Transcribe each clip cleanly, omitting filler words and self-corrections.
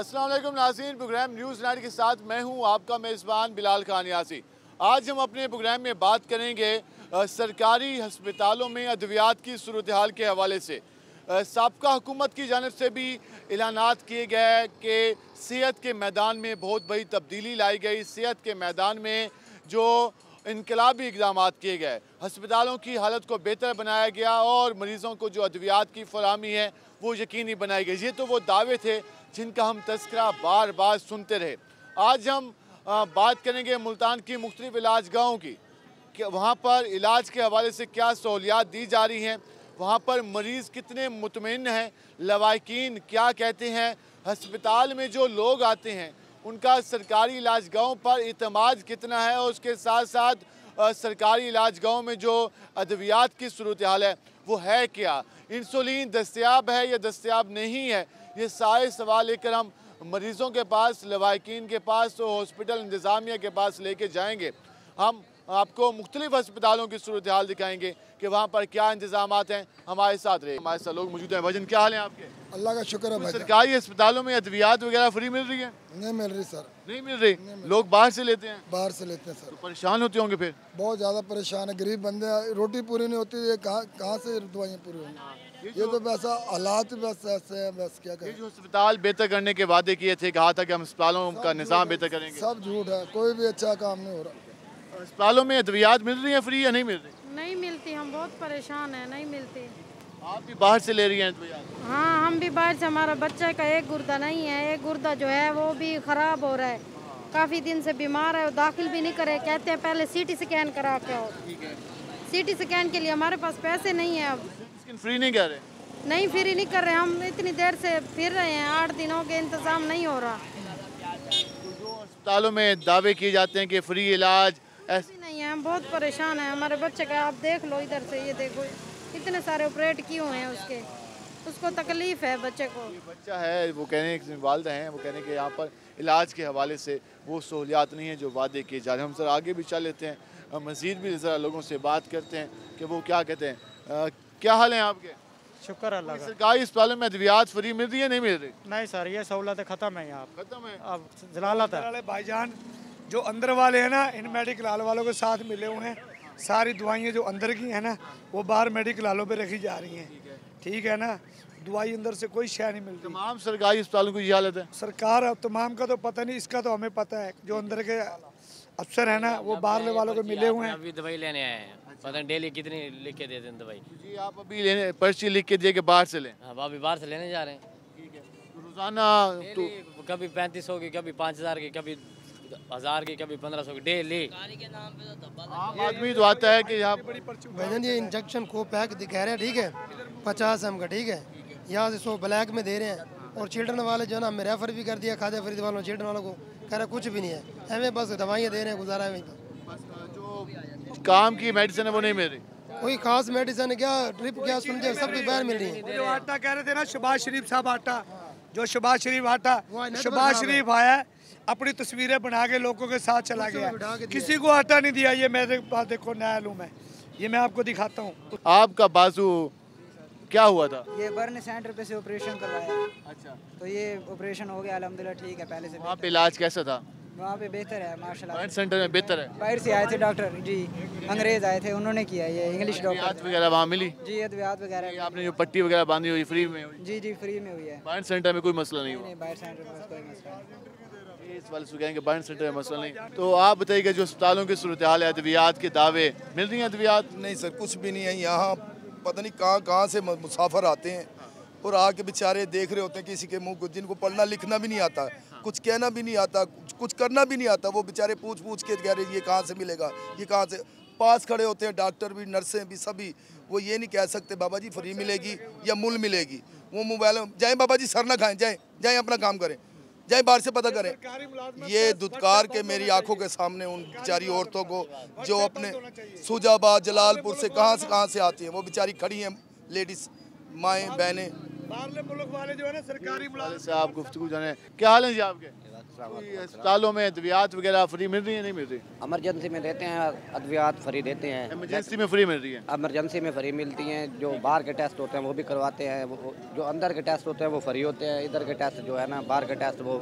अस्सलाम वालेकुम नाज़रीन, प्रोग्राम न्यूज़ नाइट के साथ मैं हूं आपका मेज़बान बिलाल खान यासी। आज हम अपने प्रोग्राम में बात करेंगे सरकारी हस्पतालों में अद्वियात की सूरत हाल के हवाले से। साबका हुकूमत की जानिब से भी ऐलानात किए गए कि सेहत के मैदान में बहुत बड़ी तब्दीली लाई गई। सेहत के मैदान में जो इनकलाबी इक़दाम किए गए, हस्पतालों की हालत को बेहतर बनाया गया और मरीज़ों को जो अद्वियात की फराहमी है वो यकीनी बनाई गई। ये तो वो दावे थे जिनका हम तस्करा बार बार सुनते रहे। आज हम बात करेंगे मुल्तान की मुख्तलिफ इलाजगाहों की कि वहाँ पर इलाज के हवाले से क्या सहूलियात दी जा रही हैं, वहाँ पर मरीज़ कितने मुतमईन हैं, लवाकिन क्या कहते हैं, हस्पताल में जो लोग आते हैं उनका सरकारी इलाजगाहों पर इतमाद कितना है और उसके साथ साथ सरकारी इलाजगाहों में जो अद्वियात की सूरत हाल है वो है क्या, इंसुलिन दस्तयाब है या दस्तयाब नहीं है, ये सारे सवाल लेकर हम मरीज़ों के पास, लवाकिन के पास और हॉस्पिटल इंतज़ामिया के पास लेके जाएंगे। हम आपको मुख्तलिफ अस्पतालों की सूरत हाल दिखाएंगे कि वहाँ पर क्या इंतजामात हैं। हमारे साथ रहे, हमारे साथ लोग मौजूद हैं। वजन क्या हाल है आपके? अल्लाह का शुक्र है भाई। सरकारी अस्पतालों में अद्वियात वगैरह फ्री मिल रही है? नहीं मिल रही सर, नहीं मिल रही। लोग बाहर से लेते हैं? बाहर से लेते हैं सर। तो परेशान होते होंगे फिर? बहुत ज़्यादा परेशान है, गरीब बंदे, रोटी पूरी नहीं होती, ये कहाँ से दवाइयाँ पूरी होंगी। ये तो बस हालात बस ऐसे है, बस क्या करें। जो अस्पताल बेहतर करने के वादे किए थे, कहा था कि हम अस्पतालों का निज़ाम बेहतर करेंगे, सब झूठ है, कोई भी अच्छा काम नहीं हो रहा। अस्पतालों में अद्वियात मिल रही है फ्री या नहीं मिल रही? नहीं मिलती, हम बहुत परेशान हैं, नहीं मिलती। आप भी बाहर से ले रही हैं अद्वियात? हाँ, हम भी बाहर से, हमारा बच्चे का एक गुर्दा नहीं है, एक गुर्दा जो है वो भी ख़राब हो रहा है, काफ़ी दिन से बीमार है, दाखिल भी नहीं करे, कहते हैं पहले सीटी स्कैन करा के आओ। सीटी स्कैन के लिए हमारे पास पैसे नहीं है। अब फ्री नहीं कर रहे? नहीं, फ्री नहीं कर रहे, हम इतनी देर से फिर रहे हैं, 8 दिनों के इंतज़ाम नहीं हो रहा। जो अस्पतालों में दावे किए जाते हैं कि फ्री इलाज ऐसे नहीं है, हम बहुत परेशान हैं। हमारे बच्चे का आप देख लो, इधर से ये देखो, इतने सारे ऑपरेट किए हुए हैं उसके, उसको तकलीफ है बच्चे को। ये बच्चा है, वो कहने के वालिद हैं, वो कहने के यहाँ पर इलाज के हवाले से वो सहूलियात नहीं है जो वादे किए जा रहे हैं। हम सर आगे भी चल लेते हैं, मज़ीद भी ज़रा लोगों से बात करते हैं कि वो क्या कहते हैं। क्या हाल है आपके? शुक्र अल्लाह का। सरकारी अस्पतालों में अद्वियात फ्री मिल रही है नहीं मिल रही? नहीं सर, ये सहूलत ख़त्म है, यहाँ खत्म है। अब जलालत है। भाईजान जो अंदर वाले हैं ना, इन मेडिकल हाल वालों के साथ मिले हुए हैं, सारी दवाइयाँ जो अंदर की हैं ना वो बाहर मेडिकल हालों पे रखी जा रही हैं, ठीक है ना। दवाई अंदर से कोई शय नहीं मिलती। तमाम सरकारी अस्पतालों की ये हालत है? सरकार अब तमाम का तो पता नहीं, इसका तो हमें पता है। जो अंदर के अफसर है ना वो बाहर वालों को मिले हुए हैं। अभी दवाई लेने आए हैं, पता नहीं डेली कितनी लिख के देते हैं दवाई। जी, आप अभी लेने पर्ची लिख के दिए कि बाहर से लें? हाँ, अभी बाहर से लेने जा रहे हैं। ठीक है, तो रोजाना तो कभी 3500 की, कभी 5000 की, कभी 1000 की, कभी 1500 की डेली। आम आदमी तो आता है कि यहाँ भाईजान ये इंजेक्शन को पैक दिखा रहे हैं, ठीक है, 50 एम का, ठीक है, यहाँ से 100 ब्लैक में दे रहे हैं। और चिल्ड्रन वाले जो है ना, हमें रेफर भी कर दिया खाद्य फरीद वालों, चिल्ड्रन वालों को कह रहे कुछ भी नहीं है, हमें बस दवाइयाँ दे रहे हैं, गुजारा है वहीं पर। जो काम की मेडिसिन है वो नहीं मिल रही? कोई खास मेडिसिन क्या, ड्रिप क्या, सुन सबकी बाहर मिल रही है। जो आटा कह रहे थे ना, शहबाज शरीफ साहब आटा, जो शहबाज शरीफ आटा, शहबाज शरीफ आया अपनी तस्वीरें बना के लोगों के साथ चला गया, किसी को आटा नहीं दिया। ये मेरे पास देखो नया लूम है, ये मैं आपको दिखाता हूँ। आपका बाजू क्या हुआ था? ये बर्न सेंटर पे से ऑपरेशन करवाया। अच्छा, तो ये ऑपरेशन हो गया अल्हम्दुलिल्लाह, ठीक है, पहले से। वहाँ पे इलाज कैसा था? वहाँ पे बेहतर है माशाल्लाह। बर्न सेंटर में बेहतर है? बाहर से आए थे डॉक्टर जी, अंग्रेज आए थे, उन्होंने किया, ये इंग्लिश डॉक्टर वगैरह वहाँ मिली? जी, अद्वियात वगैरह। आपने जो पट्टी वगैरह बांधी हुई फ्री में हुई? जी जी, फ्री में हुई है। बर्न सेंटर में कोई मसला नहीं हुआ? नहीं, बाहर सेंटर में कोई मसला नहीं। इस वाले से कहेंगे बर्न सेंटर में मसला नहीं। तो आप बताइएगा जो अस्पतालों की सूरत हाल है, अद्वियात के दावे मिल रही हैं? अद्वियात नहीं सर, कुछ भी नहीं है यहाँ। पता नहीं कहाँ से मुसाफिर आते हैं और आके बेचारे देख रहे होते हैं किसी के मुंह को, जिनको पढ़ना लिखना भी नहीं आता, कुछ कहना भी नहीं आता, कुछ करना भी नहीं आता, वो बेचारे पूछ पूछ के कह रहे ये कहाँ से मिलेगा, ये कहाँ से। पास खड़े होते हैं डॉक्टर भी, नर्सें भी, सभी। वो ये नहीं कह सकते बाबा जी फ्री मिलेगी या मूल मिलेगी। वो मोबाइल जाए बाबा जी सर ना खाएं, जाए अपना काम करें, जाए बाहर से पता करें। ये दुत्कार के मेरी आंखों के सामने उन बेचारी औरतों को जो अपने सुजाबाद जलालपुर से कहाँ से आती हैं, वो बेचारी खड़ी हैं, लेडीज माएँ बहनें। बाहरले मुल्क वाले जो है ना सरकारी मुलाजिम से आप गुफ्तगू जाने। क्या हाल है जी आपके? अस्पतालों में अद्वियात वगैरह फ्री मिल रही है, नहीं मिल रही? इमरजेंसी में देते हैं, अद्वियात फ्री देते हैं। इमरजेंसी में फ्री मिल रही है? इमरजेंसी में फ्री मिलती हैं। जो बाहर के टेस्ट होते हैं वो भी करवाते हैं, जो अंदर के टेस्ट होते हैं वो फ्री होते हैं। इधर के टेस्ट जो है ना, बाहर के टेस्ट वो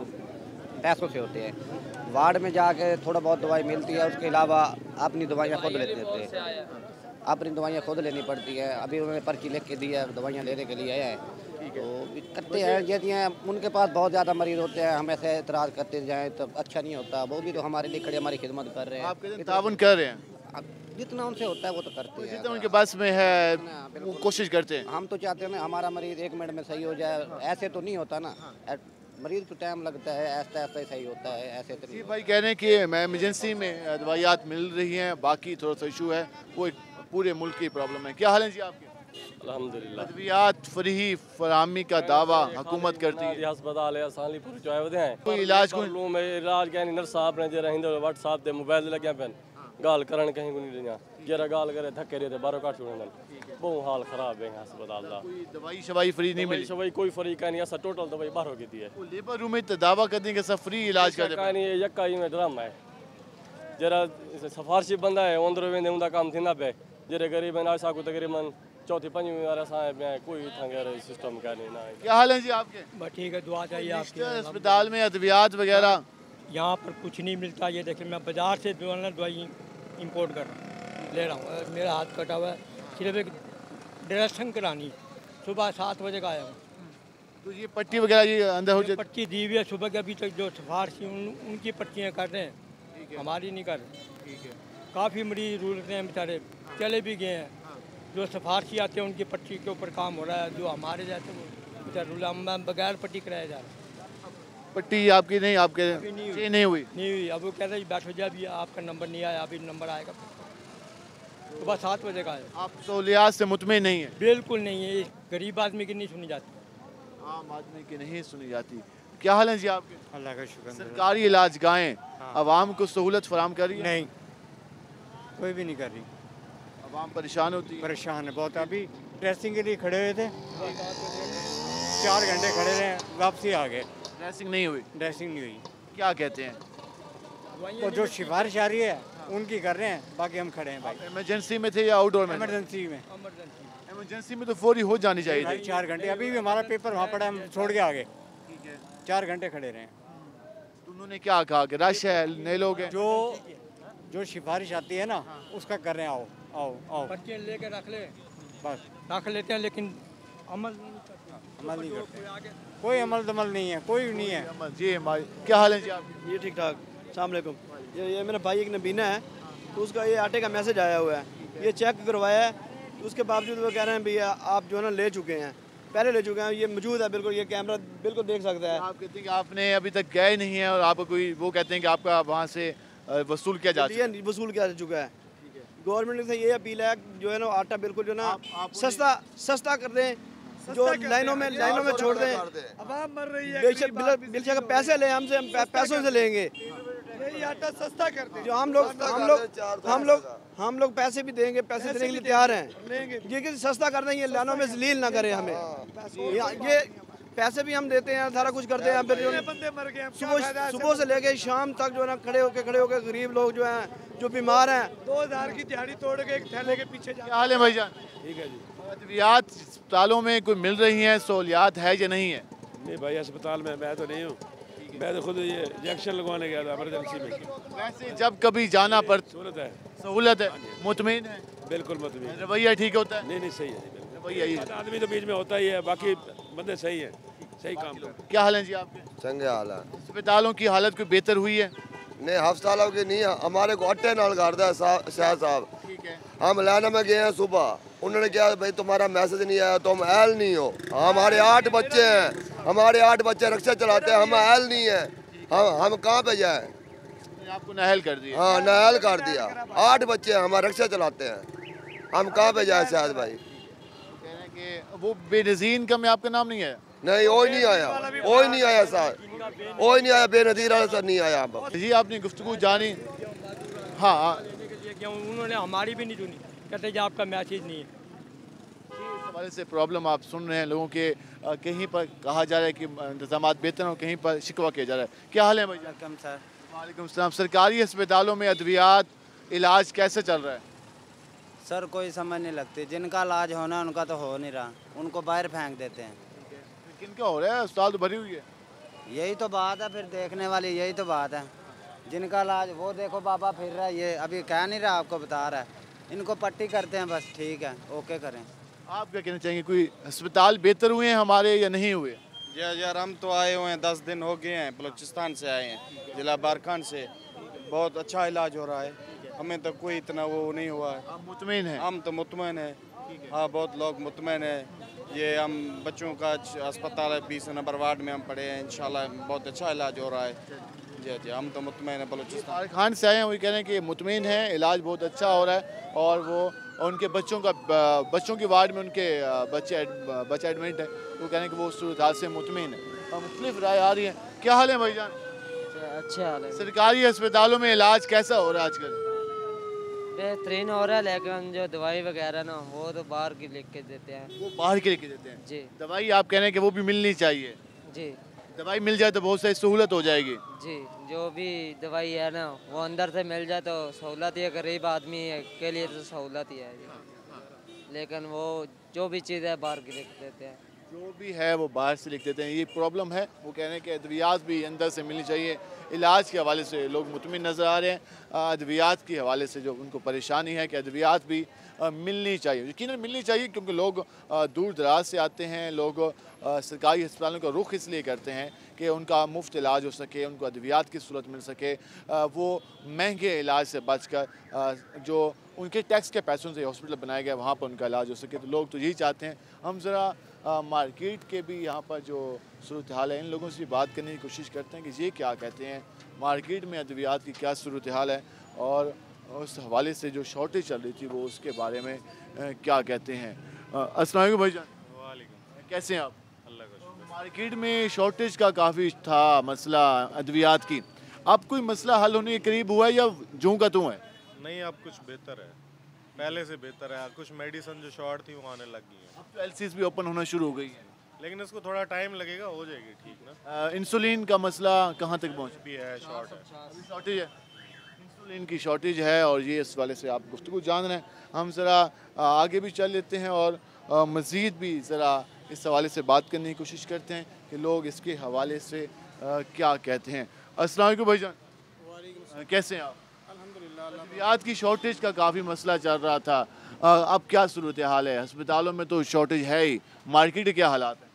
पैसों से होते हैं। वार्ड में जाके थोड़ा बहुत दवाई मिलती है, उसके अलावा अपनी दवाइयाँ खुद लेते हैं। अपनी दवाइयाँ खुद लेनी पड़ती है। अभी उन्होंने पर्ची लिख के दी है, दवाइयाँ लेने के लिए आया है तो करते हैं। यदि उनके पास बहुत ज़्यादा मरीज होते हैं, हम ऐसे एतराज़ करते जाएँ तो अच्छा नहीं होता। वो भी तो हमारे लिए खड़े, हमारी खिदमत कर रहे हैं। आप ताउन कर रहे हैं? जितना उनसे होता है वो तो करते हैं, जितना उनके बस में है वो कोशिश करते हैं। हम तो चाहते हैं ना हमारा मरीज 1 मिनट में सही हो जाए। ऐसे तो नहीं होता ना, मरीज को टाइम लगता है, ऐसा ऐसा ही सही होता है, ऐसे तो नहीं। भाई कह रहे हैं कि इमरजेंसी में दवाइयात मिल रही हैं, बाकी थोड़ा सा इशू है, वो एक पूरे मुल्क की प्रॉब्लम है। क्या हाल है जी आपके? अल्हम्दुलिल्लाह। अद्वियात फ्री फराहमी का दावा हुकूमत करती है। अस्पताल है सालीपुर जो है वदे कोई इलाज को इलाज कहनी नर्स साहब ने जे रहिंदे व्हाट्सएप ते मोबाइल लग्या पेन गाल करन कहीं को नहीं लेना जरा गाल करे धक्के दे बारो काट छोड़न बहुत हाल खराब है अस्पताल दा। कोई दवाई शवाई फ्री नहीं मिली? शवाई कोई फ्री का नहीं, ऐसा टोटल दवाई बाहर हो गई है। लेबर रूम में दावा कर देंगे सब फ्री इलाज कर देंगे नहीं, यक्का ही में ड्रामा है। जरा सफारशी बंदा है ओंदर वेंदे उनका काम थिंदा पे जरे गरीब है ना साकू तकरीबन चौथी पंजवीं वाला साहब में कोई थंगर सिस्टम का नहीं ना। क्या हाल है जी आपके? बस ठीक है, दुआ चाहिए आपकी। अस्पताल में अद्वियात वगैरह यहाँ पर कुछ नहीं मिलता। ये देखिए मैं बाजार से दवाई इंपोर्ट कर ले रहा हूँ। मेरा हाथ कटा हुआ है, सिर्फ एक ड्रेसिंग करानी। सुबह 7 बजे का आया हूँ। तो ये पट्टी वगैरह ये अंदर हो जाती? पट्टी दी हुई है सुबह के, अभी तक जो सिफारशी उनकी पट्टियाँ कर रहे हैं, हमारी नहीं कर रहे। ठीक है। काफ़ी मरीज रूलते हैं बेचारे, चले भी गए हैं। जो सिफारशी आते हैं उनकी पट्टी के ऊपर काम हो रहा है, जो हमारे जाते वो बेचारे रूल बगैर पट्टी कराया जा रहा है। पट्टी आपकी नहीं, आपके नहीं हुई? नहीं हुई। अब वो कहते हैं बैठो जा, अभी आपका नंबर नहीं आया, अभी नंबर आएगा। सुबह 7 बजे का है। आप सहूलियात से मुतमिन नहीं है? बिल्कुल नहीं है, गरीब आदमी की नहीं सुनी जाती, आम आदमी की नहीं सुनी जाती। क्या हाल है जी आपके? अल्लाह का शुक्र। सरकारी इलाज गाहें आवाम को सहूलत फराम कर रही है? नहीं, कोई भी नहीं कर रही। आवाम परेशान होती है? परेशान है बहुत। अभी ड्रेसिंग के लिए खड़े हुए थे, 4 घंटे खड़े रहे, वापसी आ गए। ड्रेसिंग नहीं हुई? ड्रेसिंग नहीं हुई। क्या कहते हैं? वो जो सिफारिश आ रही है उनकी कर रहे हैं, बाकी हम खड़े हैं। भाई इमरजेंसी में थे या आउटडोर में? इमरजेंसी में। इमरजेंसी में तो फौरी हो जानी चाहिए थी। 4 घंटे, अभी भी हमारा पेपर वहाँ पड़ा, हम छोड़ के आ गए। 4 घंटे खड़े रहे। तो उन्होंने क्या कहा कि रश है, नए लोग हैं? जो सिफारिश आती है ना उसका कर रहे हैं। आओ आओ आओ, पर्चे लेके रख ले, बस रख लेते हैं, लेकिन अमल नहीं करते। कोई अमल दमल नहीं है, कोई नहीं है जी। क्या हाल है जी आपके? ये ठीक ठाक। अस्सलाम वालेकुम। ये मेरा भाई एक नबीना है, तो उसका ये आटे का मैसेज आया हुआ है, ये चेक करवाया है, तो उसके बावजूद वो कह रहे हैं भैया आप जो है ना ले चुके हैं, पहले ले चुके हैं। ये मौजूद है बिल्कुल, ये कैमरा बिल्कुल देख सकता है। आप कहते हैं कि आपने अभी तक गए नहीं है और आपको कोई वो कहते हैं कि आपका वहाँ से वसूल किया जा चुका है? वसूल किया जा चुका है। गवर्नमेंट से ये अपील है जो है ना आटा बिल्कुल जो ना सस्ता कर दें, जो लाइनों में छोड़ दें। अवाम मर रही है, बेशक पैसे लें हमसे, हम पैसों से लेंगे। यही आटा सस्ता कर दें। जो हम लोग पैसे भी देंगे, पैसे देने के लिए तैयार हैं। ये कि सस्ता कर दें, ये लाइनों में जलील ना करें हमें। ये पैसे भी हम देते हैं, सारा कुछ करते हैं। फिर बंदे मर गए, सुबह से लेके शाम तक जो है ना खड़े होके गरीब लोग जो हैं, जो बीमार हैं, 2000 की दिहाड़ी तोड़ के एक थैले के पीछे जा। क्या हाल है भाईजान? ठीक है जी। अद्वियात अस्पतालों में कोई मिल रही हैं, सहूलियात है या नहीं है? नहीं भाई, अस्पताल में मैं तो नहीं हूँ, मैं तो खुद ये इंजेक्शन लगवाने गया था इमरजेंसी में। वैसे जब कभी जाना पड़ता सहूलत है, मुतमिन है? बिल्कुल मुतमिन। रवैया ठीक होता है? नहीं सही है रवैया ही। आदमी तो बीच में होता ही है, बाकी बंदे सही है, सही काम करते। क्या हाल है जी आपके? चंगे हाल है। अस्पतालों की हालत कोई बेहतर हुई है? नहीं, अस्पतालों की नहीं, हमारे को अट्टे नाल करता है शाह साहब। ठीक है। हम लाना में गए हैं सुबह, उन्होंने कहा भाई तुम्हारा मैसेज नहीं आया, तुम एल नहीं हो। हमारे 8 बच्चे हैं, हमारे 8 बच्चे रिक्शा चलाते हैं, हम एल नहीं है। हम कहाँ पे जाए? आपको नाहल कर दिया? हाँ, नाहल कर दिया। 8 बच्चे हैं, हमारे रिक्शा चलाते हैं, हम कहाँ पे जाए? शायद भाई वो बेनजीर का में आपका नाम नहीं है? नहीं, वो नहीं आया, वो नहीं आया सर, वो नहीं आया, बेनजीर वाला सर नहीं आया। जी आपने गुफ्तगू जानी? हाँ, उन्होंने हमारी भी नहीं सुनी, कहते जी आपका मैसेज नहीं है। हवाले से प्रॉब्लम आप सुन रहे हैं लोगों के, कहीं पर कहा जा रहा है कि इंतजाम बेहतर हो, कहीं पर शिकवा किया जा रहा है। क्या हाल है भाई? Welcome sir. वालेकुम सलाम। सरकारी अस्पतालों में अद्वियात इलाज कैसे चल रहा है? सर कोई समझ नहीं लगती, जिनका इलाज होना है उनका तो हो नहीं रहा, उनको बाहर फेंक देते हैं। किनका हो रहा है? अस्पताल तो भरी हुई है। यही तो बात है, फिर देखने वाली यही तो बात है। जिनका इलाज, वो देखो बाबा फिर रहा है, ये अभी कह नहीं रहा, आपको बता रहा है। इनको पट्टी करते हैं बस, ठीक है, ओके करें। आप क्या कहना चाहेंगे, कोई अस्पताल बेहतर हुए हैं हमारे या नहीं हुए? जी यार, हम तो आए हुए हैं 10 दिन हो गए हैं, बलूचिस्तान से आए हैं, जिला बारखान से। बहुत अच्छा इलाज हो रहा है, हमें तो कोई इतना वो नहीं हुआ है। हम मुतमईन हैं? हम तो मुतमईन है, हाँ बहुत लोग मुतमईन है। ये हम बच्चों का अस्पताल है 20 नंबर वार्ड में हम पड़े हैं, इंशाल्लाह बहुत अच्छा इलाज हो रहा है। जी जी, हम तो मुतमईन है बलूचिस्तान। बारखान से आए हैं, वही कह रहे हैं कि मुतमईन है, इलाज बहुत अच्छा हो रहा है और वो उनके बच्चों की वार्ड में उनके बच्चे एडमिट है, वो कह रहे हैं कि वो सूरत हाल से मुतमईन है। मुख्तलिफ राय आ रही है। क्या हाल है भाईजान? अच्छा हाल है। सरकारी अस्पतालों में इलाज कैसा हो रहा है आजकल? बेहतरीन हो रहा है, लेकिन जो दवाई वगैरह ना वो तो बाहर की लिख के देते हैं। वो बाहर की लिख के देते हैं? जी। दवाई आप कह रहे हैं कि वो भी मिलनी चाहिए? जी। दवाई मिल जाए तो बहुत सारी सहूलत हो जाएगी। जी, जो भी दवाई है ना वो अंदर से मिल जाए तो सहूलत ही है, गरीब आदमी के लिए तो सहूलत ही है जी। लेकिन वो जो भी चीज़ है बाहर की लिख देते हैं। जो भी है वो बाहर से लिख देते हैं, ये प्रॉब्लम है। वो कह रहे हैं कि अद्वियात भी अंदर से मिलनी चाहिए। इलाज के हवाले से लोग मुतमिन नज़र आ रहे हैं, अद्वियात के हवाले से जो उनको परेशानी है कि अद्वियात भी मिलनी चाहिए, यकीनन मिलनी चाहिए, क्योंकि लोग दूर दराज से आते हैं। लोग सरकारी अस्पतालों का रुख इसलिए करते हैं कि उनका मुफ्त इलाज हो सके, उनको अद्वियात की सूरत मिल सके, वो महंगे इलाज से बचकर जो उनके टैक्स के पैसों से हॉस्पिटल बनाया गया वहाँ पर उनका इलाज हो सके। तो लोग तो यही चाहते हैं। हम ज़रा मार्केट के भी यहाँ पर जो सूरत हाल है, इन लोगों से बात करने की कोशिश करते हैं कि ये क्या कहते हैं, मार्केट में अद्वियात की क्या सूरत हाल है और उस हवाले से जो शॉर्टेज चल रही थी वो उसके बारे में क्या कहते हैं। अस्सलाम वालेकुम भाईजान। वालेकुम। कैसे हैं आप? अल्लाह का शुक्र। मार्केट में शॉर्टेज का काफ़ी था मसला अद्वियात की, अब कोई मसला हल होने के करीब हुआ है या जूं का तूं है? नहीं, अब कुछ बेहतर है, पहले से बेहतर है। कुछ मेडिसिन जो शॉर्ट थी वो आने लग गई है। अब तो एलसीज भी ओपन होना शुरू हो गई है, लेकिन इसको थोड़ा टाइम लगेगा, हो जाएगी ठीक ना। इंसुलिन का मसला कहाँ तक पहुँच भी है? शॉर्टेज है, इंसुलिन की शॉर्टेज है और ये इस वाले से आप गुफ्तगू जान रहे हैं। हम ज़रा आगे भी चल लेते हैं और मज़ीद भी ज़रा इस हवाले से बात करने की कोशिश करते हैं कि लोग इसके हवाले से क्या कहते हैं। अस्सलाम वालेकुम भाईजान। कैसे हैं आप? अद्वियात की शॉर्टेज का काफ़ी मसला चल रहा था, अब क्या सूरत हाल है? अस्पतालों में तो शॉर्टेज है ही, मार्केट के क्या हालात हैं?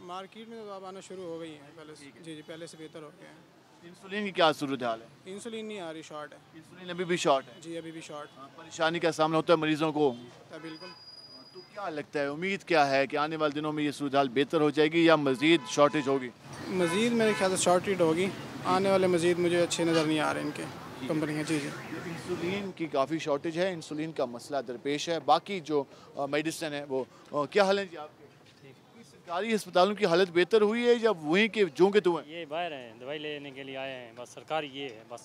मार्केट में तो अब आना शुरू हो गई है पहले से। जी, पहले से बेहतर हो गया है। इंसुलिन की क्या सूरत हाल है? इंसुलिन नहीं आ रही, शॉर्ट है। इंसुलिन अभी भी शॉर्ट है? जी, अभी भी शॉर्ट। परेशानी का सामना होता है मरीजों को? बिल्कुल। तो क्या लगता है, उम्मीद क्या है कि आने वाले दिनों में ये सूरत हाल बेहतर हो जाएगी या मज़ीद शॉर्टेज होगी? मज़ीद मेरे ख्याल से शॉर्टेज होगी, आने वाले मज़ीद मुझे अच्छे नज़र नहीं आ रहे इनके कंपनी। जी जी, इंसुलिन की काफ़ी शॉर्टेज है, इंसुलिन का मसला दरपेश है। बाकी जो मेडिसिन है वो क्या हाल है जी आपके? सरकारी अस्पतालों की हालत बेहतर हुई है या वहीं के जो के तो हैं? ये बाहर हैं, दवाई लेने के लिए आए हैं, बस सरकार ये है बस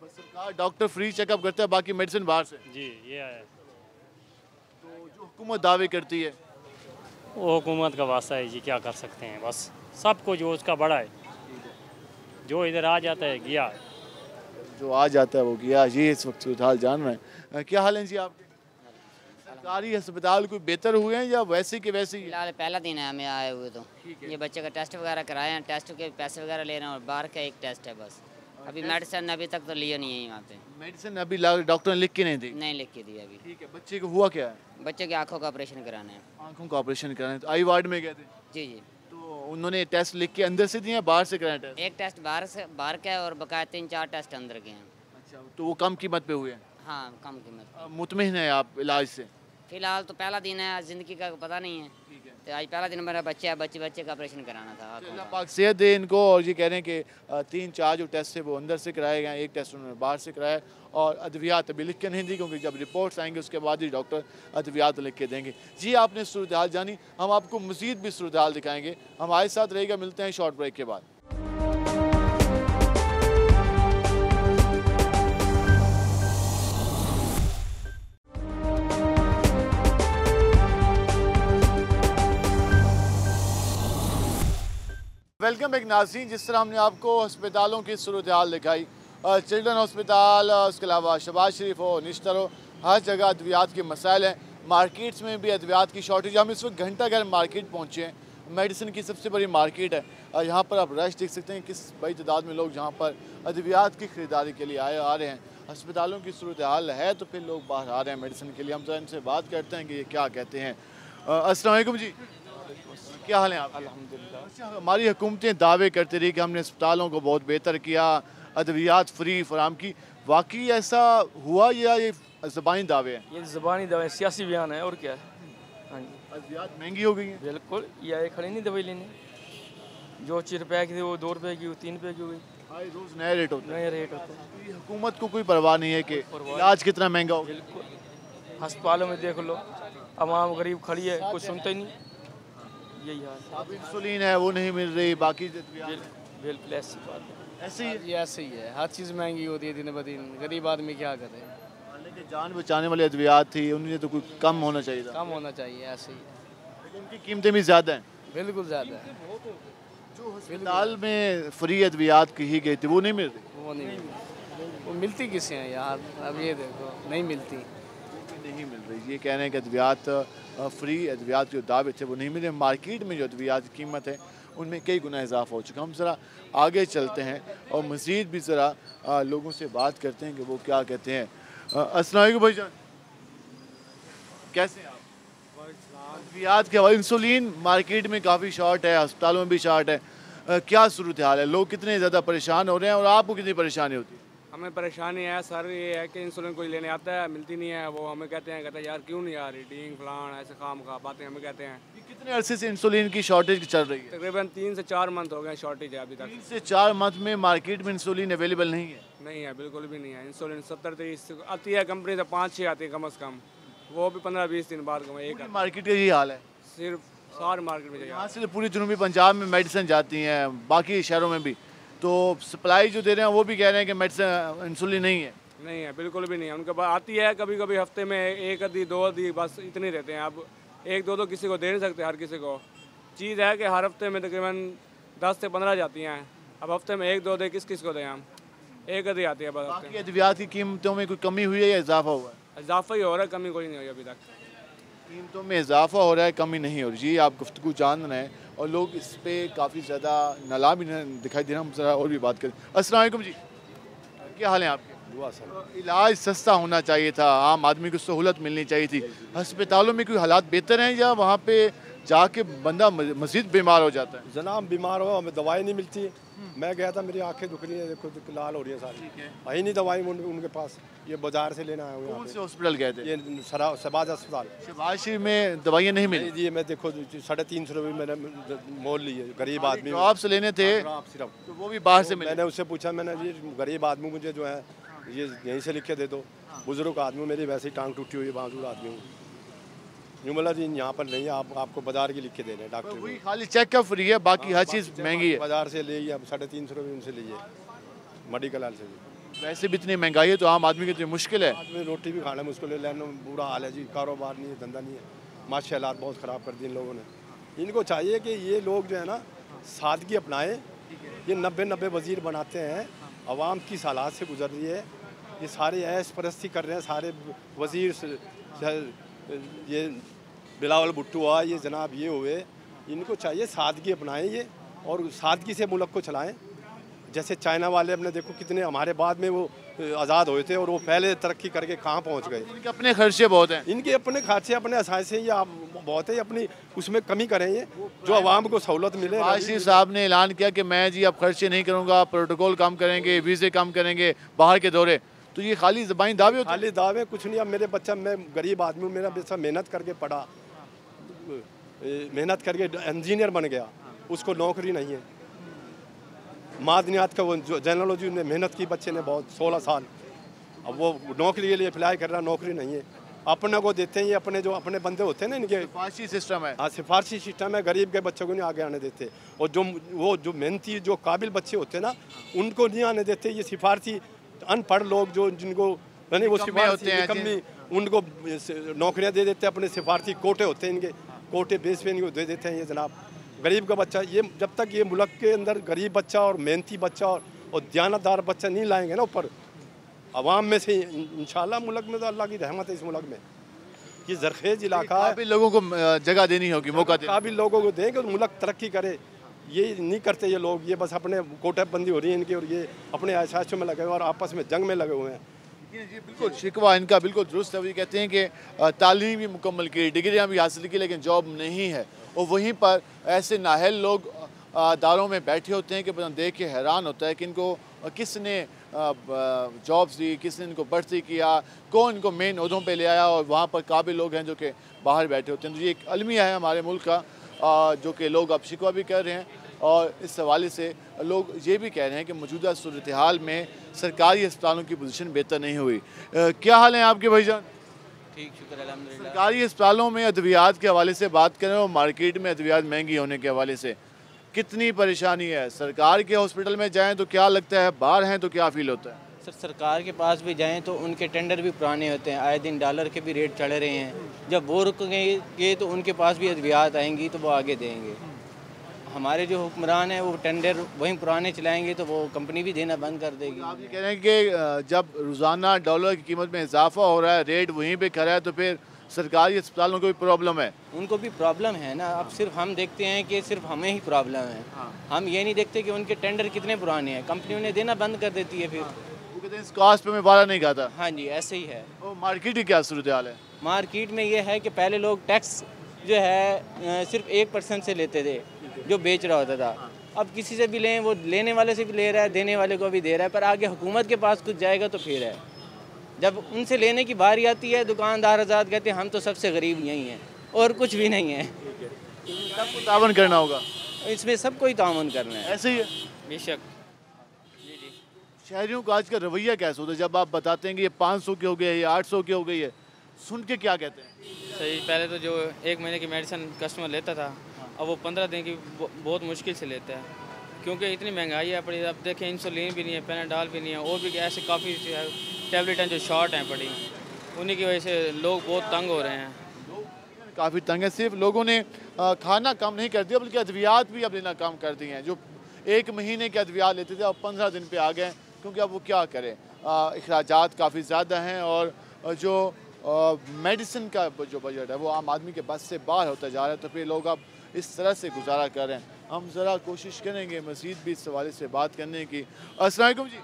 सरकार डॉक्टर फ्री चेकअप करता है, बाकी मेडिसिन बाहर से। जी, ये है। तो जो हुकूमत दावे करती है वो हुकूमत का वास्ता है जी, क्या कर सकते हैं, बस सबको जो उसका बड़ा है, जो इधर आ जाता है गया, जो आ जाता है वो गया। ये इस वक्त सूरत हाल जान रहे हैं। क्या हाल है जी आपके? सरकारी अस्पताल कोई बेहतर हुए हैं या वैसे के वैसे ही? फिलहाल पहला दिन है हमें आए हुए, तो ये बच्चे का टेस्ट वगैरह कराए हैं, टेस्ट के पैसे वगैरह ले रहे हैं और बाहर का एक टेस्ट है बस। अभी मेडिसिन अभी तक तो लिया नहीं है यहाँ पे। मेडिसिन अभी डॉक्टर ने लिख के नहीं दी? नहीं लिख के दी अभी। ठीक है। बच्चे को हुआ क्या है? बच्चे की आँखों का ऑपरेशन कराना है। आँखों का ऑपरेशन कराना है, तो आई वार्ड में गए थे? जी जी। तो उन्होंने टेस्ट लिख के अंदर से दिए, बाहर से कराया टेस्ट? एक टेस्ट बाहर का है और बकाया 3-4 टेस्ट अंदर के हैं। अच्छा, तो वो कम कीमत पे हुए हैं? हाँ, कम कीमत। मुतमिन है आप इलाज से? फिलहाल तो पहला दिन है, ज़िंदगी का पता नहीं है। ठीक है। तो आज पहला दिन मेरा बच्चा है, बच्चे का ऑपरेशन कराना था। अल्लाह पाक सेहत दे इनको। और ये कह रहे हैं कि 3-4 जो टेस्ट है वो अंदर से कराए गए, एक टेस्ट उन्होंने बाहर से कराया और अद्वियात अभी लिख के नहीं दी, क्योंकि जब रिपोर्ट्स आएंगे उसके बाद ही डॉक्टर अद्वियात लिख के देंगे। जी, आपने सूरत हाल जानी, हम आपको मज़ीद भी सूरत हाल दिखाएंगे। हमारे साथ रहेगा, मिलते हैं शॉर्ट ब्रेक के बाद। प्रोग्राम एक नाज़रीन, जिस तरह हमने आपको अस्पतालों की सूरत हाल दिखाई, चिल्ड्रन हॉस्पिटल, उसके अलावा शहबाज शरीफ हो, निश्तर हो, हर जगह अद्वियात के मसाइल हैं। मार्केट्स में भी अद्वियात की शॉर्टेज। हम इस वक्त घंटा घर मार्केट पहुँचे हैं, मेडिसिन की सबसे बड़ी मार्केट है। यहाँ पर आप रश देख सकते हैं, किस बड़ी तादाद में लोग जहाँ पर अद्वियात की ख़रीदारी के लिए आ रहे हैं। अस्पतालों की सूरत हाल है तो फिर लोग बाहर आ रहे हैं मेडिसिन के लिए। हम जरा इनसे बात करते हैं कि ये क्या कहते हैं। अस्सलाम वालेकुम जी, क्या हाल है आप? अल्हम्दुलिल्लाह। हमारी हुकूमतें दावे करती रही कि हमने अस्पतालों को बहुत बेहतर किया, अद्वियात फ्री फराम की। वाकई ऐसा हुआ या ये ज़बानी दावे हैं? ये ज़बानी दावे, सियासी बयान है और क्या है। हाँ जी, अद्वियात महंगी हो गई हैं। बिल्कुल, ये खड़ी नहीं दवाई लेने, जो 4 रुपये की थी वो 2 रुपये की, 3 रुपये की हो गई। रोज़ नया रेट होता है। नया रेट होता है। हुकूमत को कोई परवाह नहीं है कि इलाज कितना महंगा हो। बिल्कुल, अस्पतालों में देख लो, आवाम गरीब खड़ी है, कुछ सुनते ही नहीं। यही हाल। अब इंसुलिन है वो नहीं मिल रही, बाकी बिल्कुल ऐसी बात है। ऐसे ही ऐसे ही है, हर चीज़ महंगी होती है दिन ब दिन। गरीब आदमी क्या करे। लेकिन जान बचाने वाली अद्वियात थी, उन्हें तो कोई कम होना चाहिए था। कम होना चाहिए, ऐसे ही लेकिन उनकी कीमतें भी ज़्यादा हैं। बिल्कुल ज़्यादा है। जो अस्पताल में फ्री अद्वियात कही गई थी वो नहीं मिल रही। वो नहीं मिलती, वो मिलती किसे हैं यार? अब ये देखो, नहीं मिलती, नहीं मिल रही। ये कह रहे हैं कि अद्वियात फ्री अद्वियात जो दावे थे वो नहीं मिले। मार्केट में जो अद्वियात की कीमत है उनमें कई गुना इजाफा हो चुका। हम ज़रा आगे चलते हैं और मज़ीद भी ज़रा लोगों से बात करते हैं कि वो क्या कहते हैं। अस्सलाम वालेकुम भाईजान, कैसे हैं आप? अद्वियात के हवाले, इंसुलिन मार्केट में काफ़ी शॉर्ट है, अस्पतालों में भी शॉर्ट है, क्या सूरत हाल है? लोग कितने ज़्यादा परेशान हो रहे हैं और आपको कितनी परेशानी होती है? हमें परेशानी है सर, ये है कि इंसुलिन कोई लेने आता है, मिलती नहीं है। वो हमें कहते हैं यार क्यों नहीं आ रही, डींग फलान ऐसे काम का बातें हमें कहते हैं। कितने अरसे से इंसुलिन की शॉर्टेज चल रही है? तकरीबन 3 से 4 मंथ हो गए शॉर्टेज है अभी तक। 3 से 4 मंथ में मार्केट में इंसुलिन अवेलेबल नहीं है? नहीं है, बिल्कुल भी नहीं है। इंसुलिन 70-30 आती है कंपनी से, 5-6 आती है कम अज़ कम, वो भी 15-20 दिन बाद एक। मार्केट का यही हाल है सिर्फ सारे मार्केट में। यहाँ से पूरी जनूबी पंजाब में मेडिसिन जाती हैं, बाकी शहरों में भी, तो सप्लाई जो दे रहे हैं वो भी कह रहे हैं कि मेडिसिन इंसुलिन नहीं है। नहीं है, बिल्कुल भी नहीं है। उनके पास आती है कभी कभी हफ्ते में 1 आधी 2 आधी, बस इतनी रहते हैं। अब 1-2 तो किसी को दे नहीं सकते, हर किसी को। चीज़ है कि हर हफ्ते में तकरीबन 10 से 15 जाती हैं। अब हफ्ते में 1-2 दे किस को दें हम, 1 आधी आती है बस। बाकी अद्वियात की कीमतों में कोई कमी हुई है या इजाफा हुआ है? इजाफा ही हो रहा है, कमी कोई नहीं हुई अभी तक। कीमतों में इजाफा हो रहा है, कमी नहीं हो रही। जी आप गुफ्तगू जान रहे हैं और लोग इस पर काफ़ी ज़्यादा नाला भी दिखाई दे रहा है। हम ज़रा और भी बात करें। अस्सलाम वालेकुम जी, क्या हाल है आपके? इलाज सस्ता होना चाहिए था, आम आदमी को सहूलत मिलनी चाहिए थी। अस्पतालों में कोई हालात बेहतर हैं या वहाँ पे जाके बंदा मज़ीद बीमार हो जाता है? जनाब बीमार हो, हमें दवाई नहीं मिलती। मैं गया था, मेरी आंखें दुख रही है, देखो लाल हो रही है सारी, आई नहीं दवाई उनके पास। ये बाजार से लेना है। कौन से हॉस्पिटल गए थे? ये शहबाज अस्पताल। शहबाज शरीफ में दवाइयाँ नहीं मिली? जी, मैं देखो 350 रुपये मैंने मोल लिए, गरीब आदमी। जो आपसे लेने थे सिर्फ, तो वो भी बाहर से मिले? मैंने उससे पूछा, मैंने जी गरीब आदमी मुझे जो है ये यहीं से लिख के दे दो। बुजुर्ग आदमी, मेरी वैसे ही टांग टूटी हुई है, बाजू आदमी हूँ। यूँ मतलब जी यहाँ पर नहीं है, आपको बाजार की लिख के दे रहे हैं डॉक्टर। वही खाली चेकअप फ्री है, बाकी हर चीज़ महंगी है। बाजार से ले, अब 350 रुपये उनसे लीजिए, मेडिकल हाल से भी। वैसे भी इतनी महंगाई है तो आम आदमी की तो मुश्किल है। आदमी रोटी भी खाना मुश्किल है, लेना बुरा हाल है जी। कारोबार नहीं है, धंधा नहीं है, माशा हालात बहुत ख़राब कर दिए इन लोगों ने। इनको चाहिए कि ये लोग जो है ना सादगी अपनाएं। ये 90 वज़ीर बनाते हैं, आवाम की हालात से गुजर रही है। ये सारे ऐश परस्ती कर रहे हैं सारे वज़ीर, ये बिलावल भुट्टो हुआ, ये जनाब ये हुए। इनको चाहिए सादगी अपनाएं ये, और सादगी से मुल्क को चलाएं। जैसे चाइना वाले अपने देखो कितने हमारे बाद में वो आज़ाद हुए थे और वो पहले तरक्की करके कहाँ पहुँच गए। इनके अपने खर्चे बहुत हैं। इनके अपने खर्चे, अपने असाइसे ये बहुत है, अपनी उसमें कमी करें ये, जो आवाम को सहूलत मिले। वाशी साहब ने ऐलान किया कि मैं जी अब खर्चे नहीं करूँगा, प्रोटोकॉल कम करेंगे, वीज़े कम करेंगे, बाहर के दौरे। तो ये खाली ज़बानी दावे होते हैं? खाली दावे, कुछ नहीं। अब मेरे बच्चा, मैं गरीब आदमी हूँ, मेरा बच्चा मेहनत करके पढ़ा, मेहनत करके इंजीनियर बन गया, उसको नौकरी नहीं है। मादनियात का वो जेनोलॉजी ने मेहनत की, बच्चे ने बहुत 16 साल, अब वो नौकरी के लिए अप्लाई कर रहा, नौकरी नहीं है। अपने को देते हैं ये, अपने जो अपने बंदे होते हैं ना, इनके सिफारशी सिस्टम है। हाँ, सिफारशी सिस्टम है। गरीब के बच्चों को नहीं आगे आने देते, और जो मेहनती जो काबिल बच्चे होते हैं ना, उनको नहीं आने देते। ये सिफारशी अनपढ़ लोग जो जिनको यानी वो सिफारशी कमी, उनको नौकरियाँ दे देते हैं। अपने सिफारशी कोटे होते हैं इनके, कोटे बेस पे इनको दे देते हैं ये जनाब। गरीब का बच्चा, ये जब तक ये मुल्क के अंदर गरीब बच्चा और मेहनती बच्चा और दयानतदार बच्चा नहीं लाएंगे ना ऊपर अवाम में से, इंशाल्लाह मुल्क में तो अल्लाह की रहमत है इस मुल्क में। ये जरखेज इलाका है, काबिल लोगों को जगह देनी होगी, मौका देना, काबिल लोगों को दें कि मुल्क तरक्की करे। ये नहीं करते ये लोग, ये बस अपने कोटेबंदी हो रही है इनकी और ये अपने आशाशों में लगे हुए और आपस में जंग में लगे हुए हैं। जी बिल्कुल, शिकवा इनका बिल्कुल दुरुस्त है। वो ये कहते हैं कि तालीम भी मुकम्मल की, डिग्रियाँ भी हासिल की, लेकिन जॉब नहीं है। और वहीं पर ऐसे नाहल लोग दारों में बैठे होते हैं कि देख के हैरान होता है कि इनको किसने जॉब्स दी, किसने इनको भर्ती किया, कौन इनको मेन ओहदों पे ले आया, और वहाँ पर काबिल लोग हैं जो कि बाहर बैठे होते हैं। तो ये एक अलमिया है हमारे मुल्क का, जो कि लोग अब शिकवा भी कर रहे हैं। और इस हवाले से लोग ये भी कह रहे हैं कि मौजूदा सूरत हाल में सरकारी अस्पतालों की पोजीशन बेहतर नहीं हुई। क्या हाल है आपके भाईजान? ठीक, शुक्र अल्हम्दुलिल्लाह। सरकारी अस्पतालों में अद्वियात के हवाले से बात करें और मार्केट में अद्वियात महंगी होने के हवाले से कितनी परेशानी है? सरकार के हॉस्पिटल में जाएं तो क्या लगता है, बाहर हैं तो क्या फील होता है? सर, सरकार के पास भी जाएं तो उनके टेंडर भी पुराने होते हैं, आए दिन डॉलर के भी रेट चढ़ रहे हैं। जब वो रुकेंगे तो उनके पास भी अद्वियात आएंगी तो वो आगे देंगे। हमारे जो हुक्मरान हैं वो टेंडर वहीं पुराने चलाएंगे तो वो कंपनी भी देना बंद कर देगी। आप ये कह रहे हैं कि जब रोज़ाना डॉलर की कीमत में इजाफा हो रहा है, रेट वहीं पे खड़ा है, तो फिर सरकारी अस्पतालों को भी प्रॉब्लम है? उनको भी प्रॉब्लम है ना। अब सिर्फ हम देखते हैं कि सिर्फ हमें ही प्रॉब्लम है, हम ये नहीं देखते कि उनके टेंडर कितने पुराने हैं। कंपनी उन्हें देना बंद कर देती है, फिर वो कहते हैं इस कॉस्ट पे मैं वाला नहीं खाता। हाँ जी, ऐसे ही है। और मार्केट की क्या सूरत हाल है? मार्केट में ये है कि पहले लोग टैक्स जो है सिर्फ 1% से लेते थे जो बेच रहा होता था। अब किसी से भी लें, वो लेने वाले से भी ले रहा है, देने वाले को भी दे रहा है, पर आगे हुकूमत के पास कुछ जाएगा तो फिर है। जब उनसे लेने की बारी आती है, दुकानदार आज़ाद कहते हैं हम तो सबसे गरीब यही हैं और कुछ भी नहीं है। सबको तावन करना होगा इसमें, सबको ही तावन करना है। ऐसे ही है बेशक। शहरियों का आज का रवैया कैसा होता है जब आप बताते हैं कि ये 500 की हो गई है, ये 800 की हो गई है, सुन के क्या कहते हैं? सही, पहले तो जो 1 महीने की मेडिसिन कस्टमर लेता था, अब वो 15 दिन की बहुत मुश्किल से लेता है, क्योंकि इतनी महंगाई है पड़ी। अब देखें, इंसुलिन भी नहीं है, पैनाडॉल भी नहीं है, और भी ऐसे काफ़ी टैबलेट हैं जो शॉर्ट हैं पड़ी, उन्हीं की वजह से लोग बहुत तंग हो रहे हैं। काफ़ी तंग है। सिर्फ लोगों ने खाना कम नहीं कर दिया, बल्कि अद्वियात भी अब लेना कम कर दिए हैं। जो 1 महीने के अद्वियात लेते थे अब 15 दिन पे आ गए, क्योंकि अब वो क्या करें, अखराजात काफ़ी ज़्यादा हैं और जो मेडिसिन का जो बजट है वो आम आदमी के बस से बाहर होता जा रहा है। तो फिर लोग अब इस तरह से गुजारा कर रहे हैं। हम ज़रा कोशिश करेंगे मज़ीद भी इस हवाले से बात करने की। अस्सलाम वालेकुम जी,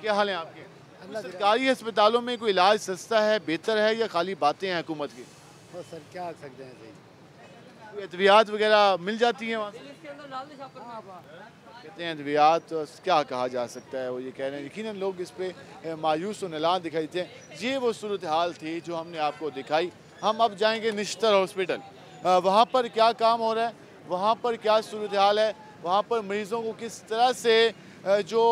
क्या हाल है आपके? सरकारी अस्पतालों में कोई इलाज सस्ता है, बेहतर है, या खाली बातें हैं हुकूमत की? सर क्या कर सकते हैं, सही कोई अद्वियात वगैरह मिल जाती हैं वहाँ से? कहते हैं अद्वियात क्या कहा जा सकता है, वो ये कह रहे हैं। यकीनन लोग इस पर मायूस और नालान दिखाई देते हैं। ये वो सूरत हाल थी जो हमने आपको दिखाई। हम अब जाएंगे निश्तर हॉस्पिटल, वहाँ पर क्या काम हो रहा है, वहाँ पर क्या सूरत हाल है, वहाँ पर मरीज़ों को किस तरह से जो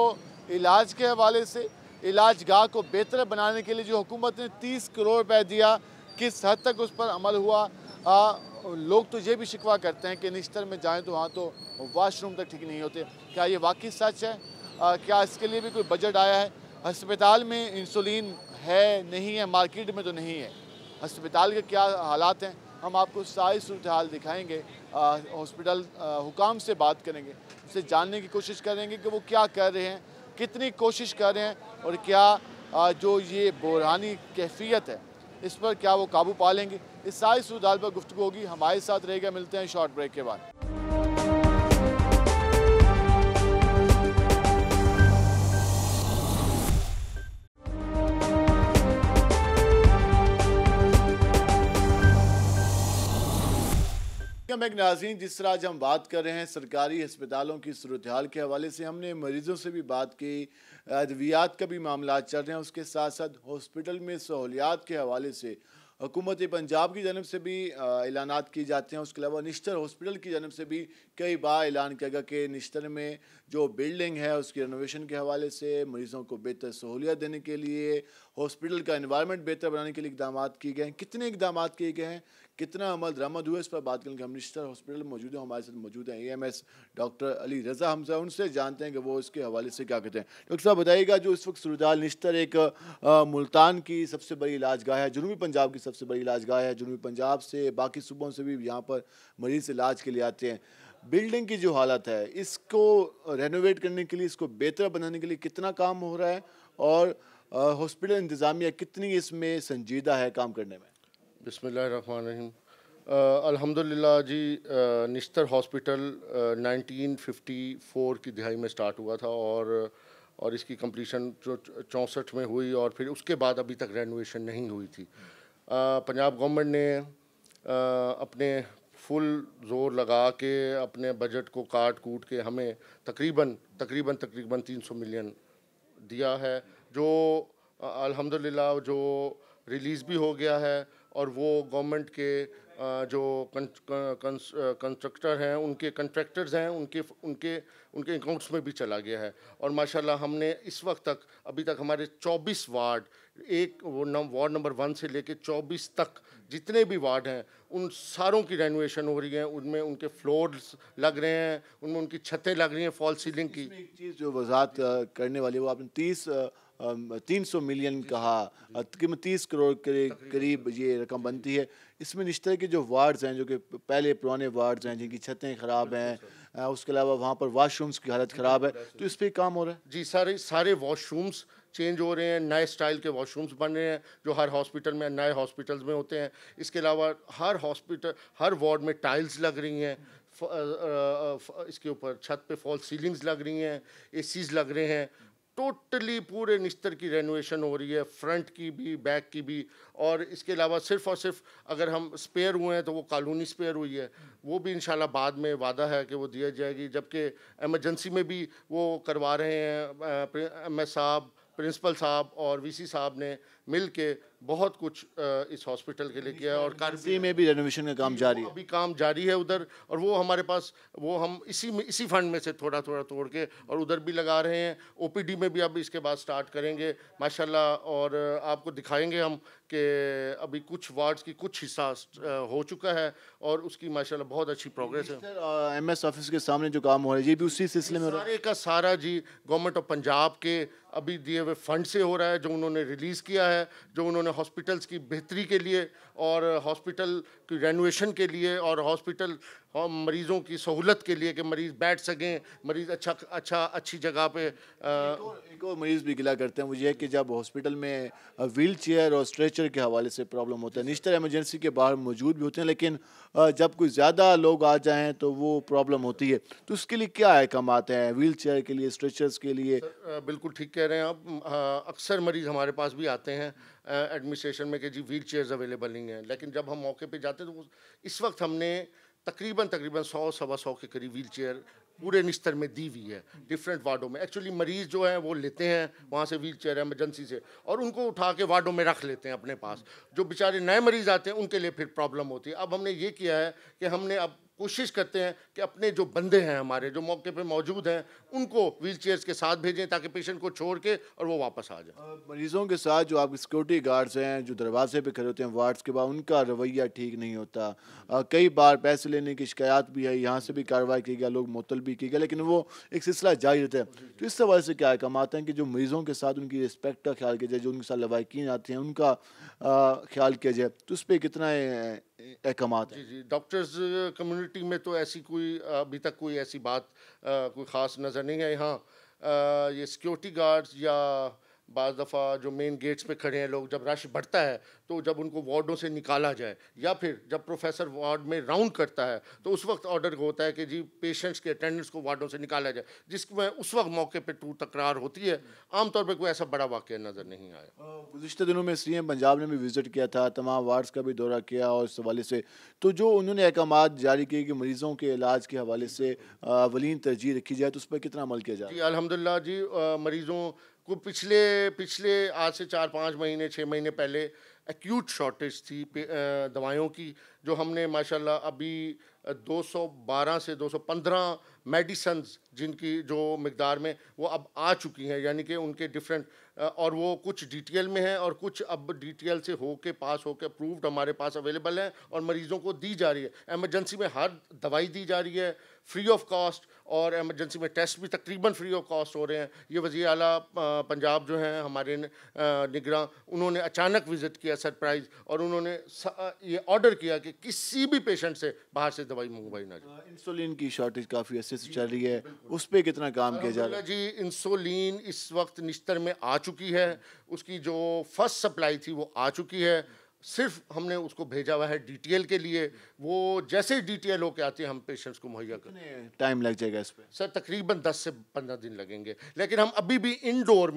इलाज के हवाले से इलाज गाह को बेहतर बनाने के लिए जो हुकूमत ने 30 करोड़ रुपए दिया, किस हद तक उस पर अमल हुआ। लोग तो ये भी शिकवा करते हैं कि निश्तर में जाएं तो वहाँ तो वाशरूम तक ठीक नहीं होते। क्या ये वाकई सच है? क्या इसके लिए भी कोई बजट आया है? अस्पताल में इंसुलिन है, नहीं है? मार्केट में तो नहीं है। अस्पताल के क्या हालात हैं, हम आपको सारी सूरत हाल दिखाएँगे। हॉस्पिटल हुकाम से बात करेंगे, उससे जानने की कोशिश करेंगे कि वो क्या कर रहे हैं, कितनी कोशिश कर रहे हैं, और क्या जो ये बुरहानी कैफियत है इस पर क्या वो काबू पा लेंगे। इस सारी सूरत हाल पर गुफ्तगू होगी। हमारे साथ रहेगा। मिलते हैं शॉर्ट ब्रेक के बाद। नाज़रीन, जिस तरह आज हम बात कर रहे हैं सरकारी अस्पतालों की सूरत हाल के हवाले से, हमने मरीज़ों से भी बात की, अद्वियात का भी मामला चल रहे हैं, उसके साथ साथ हॉस्पिटल में सहूलियात के हवाले से हुकूमत पंजाब की जानब से भी ऐलानात किए जाते हैं। उसके अलावा निश्तर हॉस्पिटल की जानब से भी कई बार ऐलान किया गया कि निश्तर में जो बिल्डिंग है उसकी रेनोवेशन के हवाले से, मरीज़ों को बेहतर सहूलियत देने के लिए, हॉस्पिटल का एनवायरनमेंट बेहतर बनाने के लिए इकदाम किए गए हैं। कितने इकदाम किए गए हैं, कितना अमल दरामद हुआ, इस पर बात करेंगे। हम निश्तर हॉस्पिटल में मौजूद हैं, हमारे साथ मौजूद हैं AMS डॉक्टर अली रज़ा हमजा। उनसे जानते हैं कि वो इसके हवाले से क्या कहते हैं। डॉक्टर साहब बताइएगा, जो इस वक्त सूरत हाल, निश्तर एक मुल्तान की सबसे बड़ी इलाज गाह है, जनूबी पंजाब की सबसे बड़ी इलाज गाह है, जनूबी पंजाब से बाकी सूबों से भी यहाँ पर मरीज़ इलाज के लिए आते हैं। बिल्डिंग की जो हालत है, इसको रेनोवेट करने के लिए, इसको बेहतर बनाने के लिए कितना काम हो रहा है और हॉस्पिटल इंतज़ामिया कितनी इसमें संजीदा है काम करने में? बिस्मिल्लाहिर्रहमानिर्रहीम। अल्हम्दुलिल्लाह जी, निश्तर हॉस्पिटल 1954 की दिहाई में स्टार्ट हुआ था और इसकी कंप्लीशन जो 64 में हुई और फिर उसके बाद अभी तक रेनोवेशन नहीं हुई थी। पंजाब गवर्नमेंट ने अपने फुल ज़ोर लगा के अपने बजट को काट कूट के हमें तकरीबन 300 मिलियन दिया है, जो अल्हम्दुलिल्लाह जो रिलीज़ भी हो गया है और वो गवर्नमेंट के जो कंस्ट्रक्टर हैं, उनके कंट्रैक्टर्स हैं, उनके अकाउंट्स में भी चला गया है। और माशाल्लाह हमने इस वक्त तक अभी तक हमारे 24 वार्ड, वार्ड नंबर 1 से लेके 24 तक जितने भी वार्ड हैं उन सारों की रेनोवेशन हो रही है। उनमें उनके फ्लोर्स लग रहे हैं, उनमें उनकी छतें लग रही हैं फॉल सीलिंग की। एक चीज़ जो वजाहत करने वाली, वो आपने 300 मिलियन कहा, तकरीबन 30 करोड़ के करीब ये रकम बनती है। इसमें निश्तर के जो वार्ड्स हैं, जो कि पहले पुराने वार्ड्स हैं जिनकी छतें ख़राब हैं, उसके अलावा वहाँ पर वाशरूम्स की हालत ख़राब है, तो इस पर काम हो रहा है? जी, सारे वॉशरूम्स चेंज हो रहे हैं, नए स्टाइल के वॉशरूम्स बन रहे हैं जो हर हॉस्पिटल में, नए हॉस्पिटल्स में होते हैं। इसके अलावा हर वार्ड में टाइल्स लग रही हैं, इसके ऊपर छत पे फॉल सीलिंग्स लग रही हैं, एसीज लग रहे हैं। टोटली पूरे निश्तर की रेनोवेशन हो रही है, फ्रंट की भी, बैक की भी। और इसके अलावा सिर्फ और सिर्फ अगर हम स्पेयर हुए हैं तो वो कॉलोनी स्पेयर हुई है, वो भी इंशाल्लाह बाद में वादा है कि वो दिया जाएगी। जबकि एमरजेंसी में भी वो करवा रहे हैं, MS साहब, प्रिंसिपल साहब और VC साहब ने मिल के बहुत कुछ इस हॉस्पिटल के लिए किया है। और कारसी में भी रेनोवेशन का काम जारी है, अभी काम जारी है उधर। और वो हमारे पास, वो हम इसी फंड में से थोड़ा तोड़ के और उधर भी लगा रहे हैं। OPD में भी अब इसके बाद स्टार्ट करेंगे माशाल्लाह। और आपको दिखाएंगे हम कि अभी कुछ वार्ड्स की कुछ हिस्सा हो चुका है और उसकी माशाल्लाह बहुत अच्छी प्रोग्रेस है। MS ऑफिस के सामने जो काम हो रहा है ये भी उसी सिलसिले में हो रहा है? सारे का सारा जी गवर्नमेंट ऑफ पंजाब के अभी दिए हुए फंड से हो रहा है, जो उन्होंने रिलीज़ किया है, जो उन्होंने हॉस्पिटल्स की बेहतरी के लिए और हॉस्पिटल की रेनोवेशन के लिए और हॉस्पिटल मरीज़ों की सहूलत के लिए कि मरीज़ बैठ सकें, मरीज़ अच्छी जगह पे। एक और मरीज़ भी गिला करते हैं मुझे है कि जब हॉस्पिटल में व्हील चेयर और स्ट्रेचर के हवाले से प्रॉब्लम होता है, निश्तर एमरजेंसी के बाहर मौजूद भी होते हैं, लेकिन जब कोई ज़्यादा लोग आ जाएँ तो वो प्रॉब्लम होती है। तो उसके लिए क्या अहकाम आते हैं व्हील चेयर के लिए, स्ट्रेचर्स के लिए? बिल्कुल ठीक कह रहे हैं आप। अक्सर मरीज़ हमारे पास भी आते हैं एडमिनिस्ट्रेशन में कि जी व्हील चेयर्स अवेलेबल नहीं हैं, लेकिन जब हम मौके पे जाते हैं तो इस वक्त हमने तकरीबन 100-125 के करीब व्हील चेयर पूरे निस्तर में दी हुई है डिफरेंट वार्डों में। एक्चुअली मरीज़ जो हैं वो लेते हैं वहाँ से व्हील चेयर एमरजेंसी से और उनको उठा के वार्डों में रख लेते हैं अपने पास। जो बेचारे नए मरीज़ आते हैं उनके लिए फिर प्रॉब्लम होती है। अब हमने ये किया है कि हमने अब कोशिश करते हैं कि अपने जो बंदे हैं हमारे जो मौके पे मौजूद हैं उनको व्हील चेयर्स के साथ भेजें ताकि पेशेंट को छोड़ के और वो वापस आ जाए। मरीज़ों के साथ जो आपके सिक्योरिटी गार्ड्स हैं जो दरवाजे पे खड़े होते हैं वार्ड्स के बाद, उनका रवैया ठीक नहीं होता। कई बार पैसे लेने की शिकायत भी है, यहाँ से भी कार्रवाई की गया, लोग मुअत्तल भी किए गए, लेकिन वो एक सिलसिला जारी रहता है। तो इस हवाले से क्या अहकाम आते हैं कि जो मरीज़ों के साथ उनकी रिस्पेक्ट का ख्याल किया जाए, जो उनके साथ लवाकिन आते हैं उनका ख्याल किया जाए, तो उस पर कितना अहकाम है? जी, डॉक्टर्स कम्युनिटी में तो ऐसी कोई अभी तक कोई ऐसी बात कोई ख़ास नज़र नहीं है। यहाँ ये सिक्योरिटी गार्ड्स या बाज़ दफ़ा जो मेन गेट्स पे खड़े हैं लोग, जब रश बढ़ता है तो जब उनको वार्डों से निकाला जाए या फिर जब प्रोफेसर वार्ड में राउंड करता है तो उस वक्त ऑर्डर होता है कि जी पेशेंट्स के अटेंडेंट्स को वार्डों से निकाला जाए, जिसमें उस वक्त मौके पे टूट तकरार होती है। आमतौर पर कोई ऐसा बड़ा वाक़या नज़र नहीं आया। गुज़िश्ता दिनों में CM पंजाब ने भी विज़िट किया था, तमाम वार्ड्स का भी दौरा किया और इस हवाले से तो जो उन्होंने अहकामात जारी किए कि मरीज़ों के इलाज के हवाले से अवलीन तरजीह रखी जाए, तो उस पर कितना अमल किया जाए? जी अल्हम्दुलिल्लाह जी, मरीज़ों को पिछले आज से 4-5 महीने 6 महीने पहले एक्यूट शॉर्टेज थी दवाइयों की, जो हमने माशाल्लाह अभी 212 से 215 मेडिसन्स जिनकी जो मिकदार में वो अब आ चुकी हैं, यानी कि उनके डिफरेंट और वो कुछ DTL में हैं और कुछ अब DTL से होके पास होके अप्रूव्ड हमारे पास अवेलेबल हैं और मरीज़ों को दी जा रही है। एमरजेंसी में हर दवाई दी जा रही है फ्री ऑफ कॉस्ट और एमरजेंसी में टेस्ट भी तकरीबन फ्री ऑफ कॉस्ट हो रहे हैं। ये वज़ीर आला पंजाब जो हैं हमारे निगरान, उन्होंने अचानक विज़िट किया सरप्राइज़, और उन्होंने ये ऑर्डर किया कि किसी भी पेशेंट से बाहर से दवाई मंगवाई ना जाए। इंसुलिन की शॉर्टेज काफ़ी अच्छे से चल रही है, उस पर कितना काम किया जा रहा है? जी, इंसुलिन इस वक्त निश्तर में आ चुकी है, उसकी जो फर्स्ट सप्लाई थी वो आ चुकी है। सिर्फ हमने उसको भेजा हुआ है DTL के लिए, वो जैसे ही DTL होके आती है हम पेशेंट्स को मुहैया कर। टाइम लग जाएगा इस पे? सर तकरीबन 10 से 15 दिन लगेंगे, लेकिन हम अभी भी इंडोर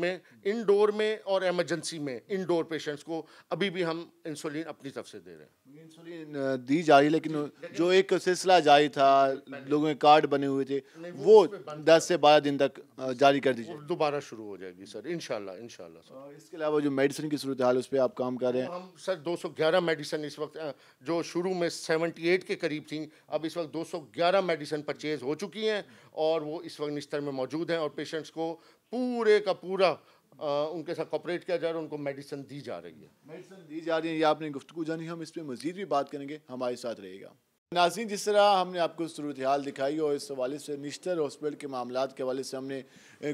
में और एमरजेंसी में इंडोर पेशेंट्स को अभी भी हम इंसुलिन अपनी तरफ से दे रहे हैं। इंसुलिन दी जा रही है, लेकिन जो एक सिलसिला जारी था, लोगों के कार्ड बने हुए थे, वो 10 से 12 दिन तक जारी कर दीजिए। दोबारा शुरू हो जाएगी सर, इंशाल्लाह सर। इसके अलावा जो मेडिसिन की सूरत हाल, उस पर आप काम कर रहे हैं? हम सर 211 मेडिसिन इस वक्त, जो शुरू में 78 के करीब थी, अब इस वक्त 211 मेडिसिन परचेज हो चुकी हैं और वो इस वक्त निस्तर में मौजूद हैं, और पेशेंट्स को पूरे का पूरा उनके साथ कॉपरेट किया जा रहा है, उनको मेडिसिन दी जा रही है। मेडिसिन दी जा रही है, ये आपने गुफ्तगू जानी, हम इस पर मज़ीद भी बात करेंगे, हमारे साथ रहेगा। नाज़रीन, जिस तरह हमने आपको सूरत हाल दिखाई और इस हवाले से निश्तर हॉस्पिटल के मामलात के हवाले से हमने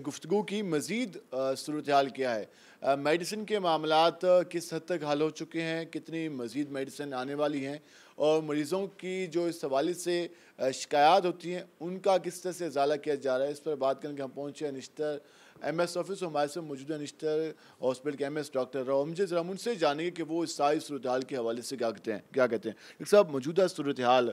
गुफ्तगू की, मज़ीद सूरत हाल क्या है, मेडिसिन के मामलात किस हद तक हल हो चुके हैं, कितनी मज़ीद मेडिसिन आने वाली हैं, और मरीज़ों की जो इस हवाले से शिकायत होती हैं उनका किस तरह से इजाला किया जा रहा है, इस पर बात करके हम पहुँचे हैं निश्तर MS ऑफिस। हमारे से मौजूद है निश्तर हॉस्पिटल के MS डॉक्टर रामजे। ज़रा उनसे जानेंगे कि वो इस सारी सूरत हाल के हवाले से क्या कहते हैं। डॉक्टर साहब, मौजूदा सूरत हाल,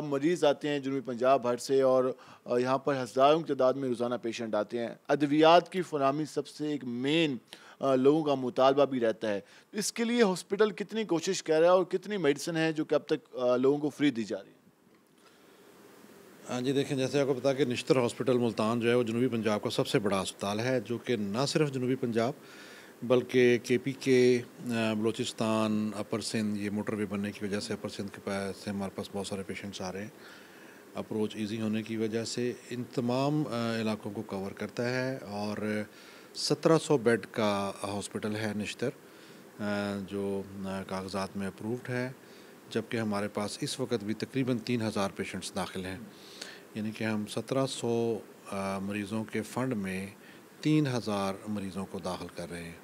मरीज़ आते हैं जनूबी पंजाब भर से और यहाँ पर हज़ारों की तादाद में रोज़ाना पेशेंट आते हैं। अद्वियात की फराहमी सबसे एक मेन लोगों का मुतालबा भी रहता है, इसके लिए हॉस्पिटल कितनी कोशिश कर रहा है और कितनी मेडिसिन है जो कि अब तक लोगों को फ्री दी जा रही है? हाँ जी, देखें, जैसे आपको पता है कि निश्तर हॉस्पिटल मुल्तान जो है वो जनूबी पंजाब का सबसे बड़ा अस्पताल है, जो कि ना सिर्फ जनूबी पंजाब बल्कि KPK, बलूचिस्तान, अपर सिंध, ये मोटरवे बनने की वजह से अपर सिंध के पास से हमारे पास बहुत सारे पेशेंट्स आ रहे हैं। अप्रोच इजी होने की वजह से इन तमाम इलाकों को कवर करता है, और 1700 बेड का हॉस्पिटल है निश्तर, जो कागजात में अप्रूव्ड है, जबकि हमारे पास इस वक्त भी तकरीबन 3000 पेशेंट्स दाखिल हैं। यानी कि हम 1700 मरीज़ों के फ़ंड में 3000 मरीज़ों को दाखिल कर रहे हैं।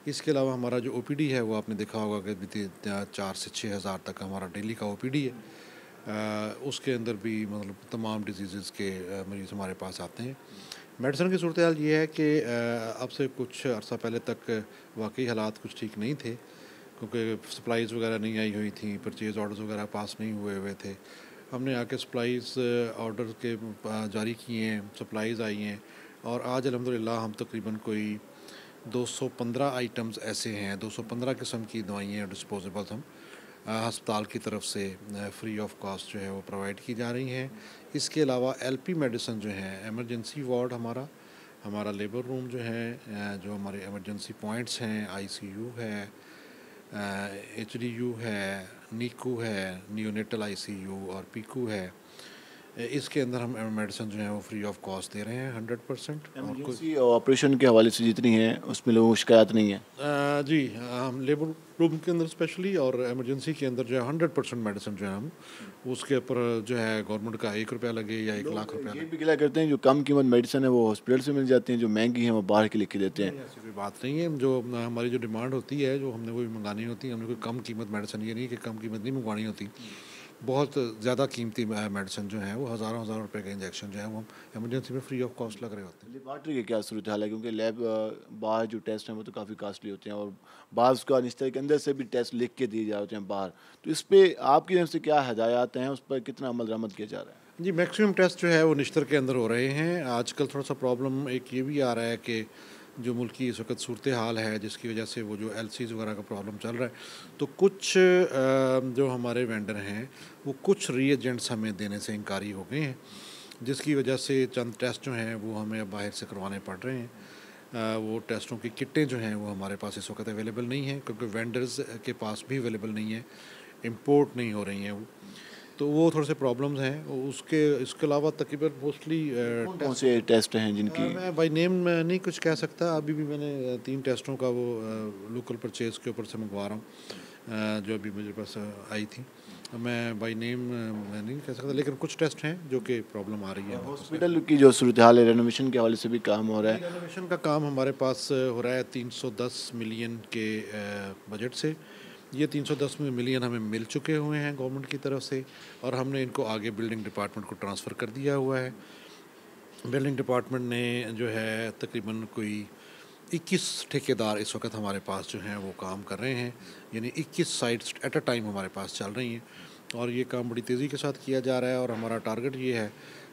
इसके अलावा हमारा जो OPD है वो आपने देखा होगा कि 4 से 6000 तक हमारा डेली का OPD है। उसके अंदर भी मतलब तमाम डिजीज़ के मरीज़ हमारे पास आते हैं। मेडिसिन की सूरत हाल ये है कि अब से कुछ अर्सा पहले तक वाकई हालात कुछ ठीक नहीं थे, क्योंकि सप्लाईज़ वगैरह नहीं आई हुई थी, परचेज़ ऑर्डर्स वगैरह पास नहीं हुए थे। हमने आके सप्लाईज़ ऑर्डर के जारी किए हैं, सप्लाईज़ आई हैं, और आज अल्हम्दुलिल्लाह हम तकरीबन कोई 215 आइटम्स ऐसे हैं, 215 किस्म की दवाइयाँ डिस्पोजेबल्स हम हस्पताल की तरफ से फ्री ऑफ कॉस्ट जो है वो प्रोवाइड की जा रही हैं। इसके अलावा LP मेडिसिन जो है, एमरजेंसी वार्ड हमारा लेबर रूम जो है, जो हमारे एमरजेंसी पॉइंट्स हैं, ICU है, HDU है, NICU है, नियोनेटल ICU और PICU है। इसके अंदर हम मेडिसिन जो है वो फ्री ऑफ कॉस्ट दे रहे हैं 100%। एमरजेंसी ऑपरेशन के हवाले से जितनी है उसमें लोगों को शिकायत नहीं है? जी, हम लेबर रूम के अंदर स्पेशली और एमरजेंसी के अंदर जो है 100% मेडिसिन जो है हम उसके ऊपर जो है गवर्नमेंट का 1 रुपया लगे या 1 लाख रुपया ये भी क्या करते हैं, जो कम कीमत मेडिसिन है वो हॉस्पिटल से मिल जाती हैं, जो महंगी है वो बाहर के लिख के देते हैं? ऐसी कोई बात नहीं है। जो हमारी जो डिमांड होती है, जो हमने वो मंगानी होती है, हमने कोई कम कीमत मेडिसिन, ये नहीं कि कम कीमत नहीं मंगवानी होती, बहुत ज़्यादा कीमती मेडिसिन जो है वो हज़ारों रुपए का इंजेक्शन जो है वो एमरजेंसी में फ्री ऑफ कॉस्ट लग रहे होते हैं। लेबॉर्ट्री की क्या सूरत हाल है, क्योंकि लैब बाहर जो टेस्ट हैं वो तो काफ़ी कास्टली होते हैं, और बाज़ का निश्तर के अंदर से भी टेस्ट लिख के दिए जा होते हैं बाहर, तो इस पर आपकी तरफ से क्या हदायत हैं, उस पर कितना अमल दरामद किया जा रहा है? जी, मैक्सिमम टेस्ट जो है वो निश्तर के अंदर हो रहे हैं। आजकल थोड़ा सा प्रॉब्लम एक ये भी आ रहा है कि जो मुल्क की इस वक्त सूरत हाल है, जिसकी वजह से वो जो LCs वगैरह का प्रॉब्लम चल रहा है, तो कुछ जो हमारे वेंडर हैं वो कुछ रीएजेंट्स हमें देने से इनकारी हो गए हैं, जिसकी वजह से चंद टेस्ट जो हैं वो हमें बाहर से करवाने पड़ रहे हैं। वो टेस्टों की किटें जो हैं वो हमारे पास इस वक्त अवेलेबल नहीं हैं, क्योंकि वेंडर्स के पास भी अवेलेबल नहीं है, इम्पोर्ट नहीं हो रही हैं वो, तो वो थोड़े से प्रॉब्लम्स हैं। इसके अलावा तकरीबन मोस्टली कौन से टेस्ट हैं जिनकी मैं बाई नेम नहीं कुछ कह सकता। अभी भी मैंने 3 टेस्टों का वो लोकल परचेज़ के ऊपर से मंगवा रहा हूँ, जो अभी मेरे पास आई थी। मैं बाई नेम मैं नहीं कह सकता, लेकिन कुछ टेस्ट हैं जो कि प्रॉब्लम आ रही है। हॉस्पिटल की जो सूरत हाल है, रेनोवेशन के हवाले से भी काम हो रहा है। रेनोवेशन का काम हमारे पास हो रहा है 310 मिलियन के बजट से। ये 310 मिलियन हमें मिल चुके हुए हैं गवर्नमेंट की तरफ से, और हमने इनको आगे बिल्डिंग डिपार्टमेंट को ट्रांसफ़र कर दिया हुआ है। बिल्डिंग डिपार्टमेंट ने जो है तकरीबन कोई 21 ठेकेदार इस वक्त हमारे पास जो हैं वो काम कर रहे हैं, यानी 21 साइट्स एट अ टाइम हमारे पास चल रही हैं, और ये काम बड़ी तेज़ी के साथ किया जा रहा है। और हमारा टारगेट ये है